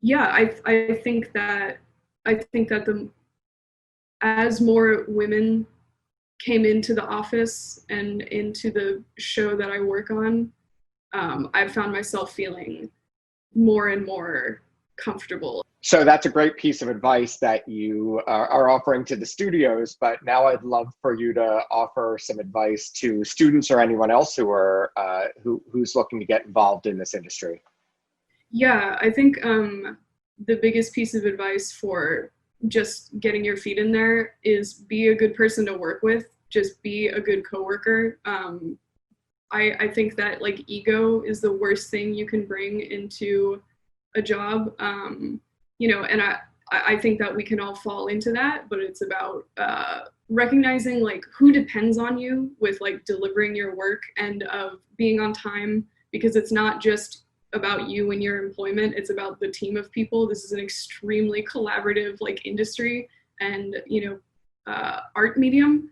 Yeah, I think that as more women came into the office and into the show that I work on, I've found myself feeling more and more comfortable. So that's a great piece of advice that you are offering to the studios, but now I'd love for you to offer some advice to students or anyone else who's looking to get involved in this industry. Yeah, I think the biggest piece of advice for just getting your feet in there is be a good person to work with. Just be a good coworker. I think that ego is the worst thing you can bring into a job. And I think that we can all fall into that, but it's about recognizing who depends on you with delivering your work and of being on time, because it's not just about you and your employment, it's about the team of people. This is an extremely collaborative industry and art medium.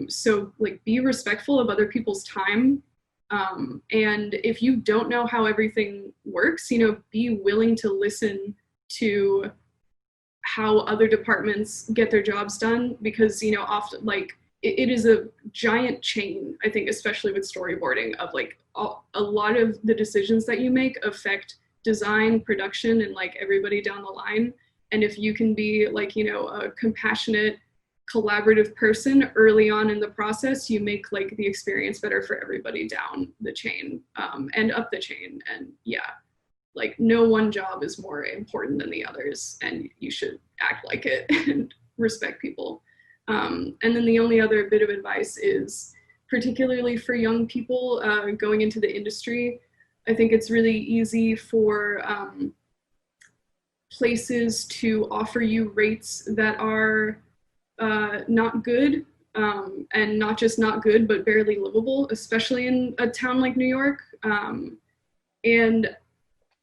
So be respectful of other people's time. And if you don't know how everything works, be willing to listen to how other departments get their jobs done, because often it is a giant chain, I think, especially with storyboarding, of a lot of the decisions that you make affect design, production, and everybody down the line. And if you can be a compassionate, collaborative person early on in the process, you make the experience better for everybody down the chain, and up the chain. And yeah, no one job is more important than the others, and you should act like it and respect people. And then the only other bit of advice is, particularly for young people going into the industry, I think it's really easy for places to offer you rates that are not good, and not just not good, but barely livable, especially in a town like New York. And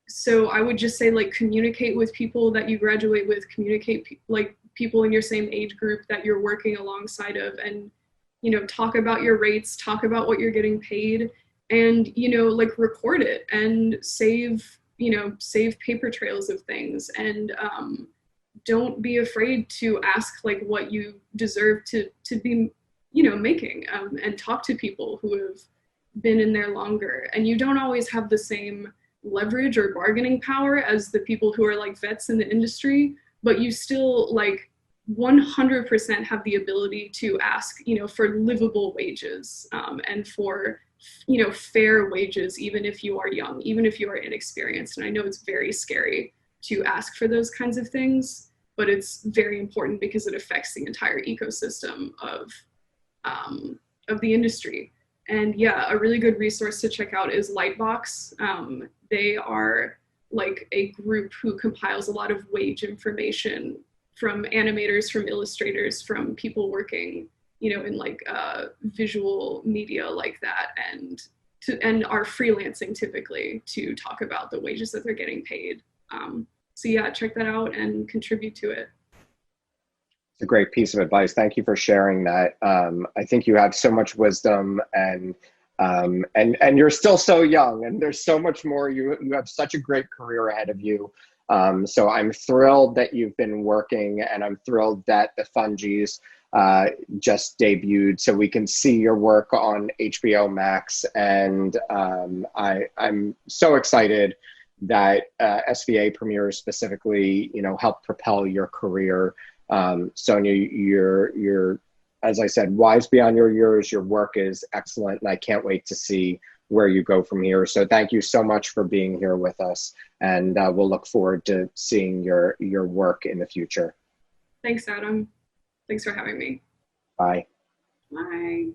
so I would just say communicate with people that you graduate with, communicate people in your same age group that you're working alongside of, and talk about your rates, talk about what you're getting paid, and record it and save paper trails of things, and don't be afraid to ask what you deserve to be making, and talk to people who have been in there longer. And you don't always have the same leverage or bargaining power as the people who are vets in the industry, but you still 100% have the ability to ask for livable wages, and for fair wages, even if you are young, even if you are inexperienced. And I know it's very scary to ask for those kinds of things, but it's very important because it affects the entire ecosystem of the industry. And yeah, a really good resource to check out is Lightbox. They are a group who compiles a lot of wage information from animators, from illustrators, from people working, in visual media like that, and are freelancing typically to talk about the wages that they're getting paid. So yeah, check that out and contribute to it. It's a great piece of advice. Thank you for sharing that. I think you have so much wisdom, and you're still so young, and there's so much more. You have such a great career ahead of you. So I'm thrilled that you've been working, and I'm thrilled that the Fungies just debuted, so we can see your work on HBO Max. And I'm so excited that SVA premieres specifically, help propel your career. Sonia, you're, as I said, wise beyond your years. Your work is excellent, and I can't wait to see where you go from here. So thank you so much for being here with us, and we'll look forward to seeing your work in the future. Thanks, Adam. Thanks for having me. Bye. Bye.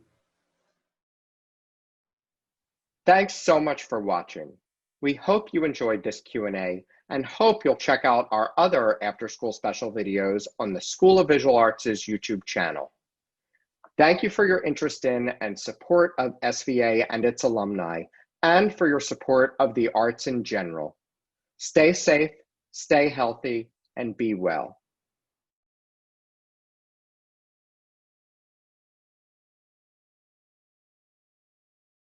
Thanks so much for watching. We hope you enjoyed this Q&A and hope you'll check out our other after-school special videos on the School of Visual Arts' YouTube channel. Thank you for your interest in and support of SVA and its alumni, and for your support of the arts in general. Stay safe, stay healthy, and be well.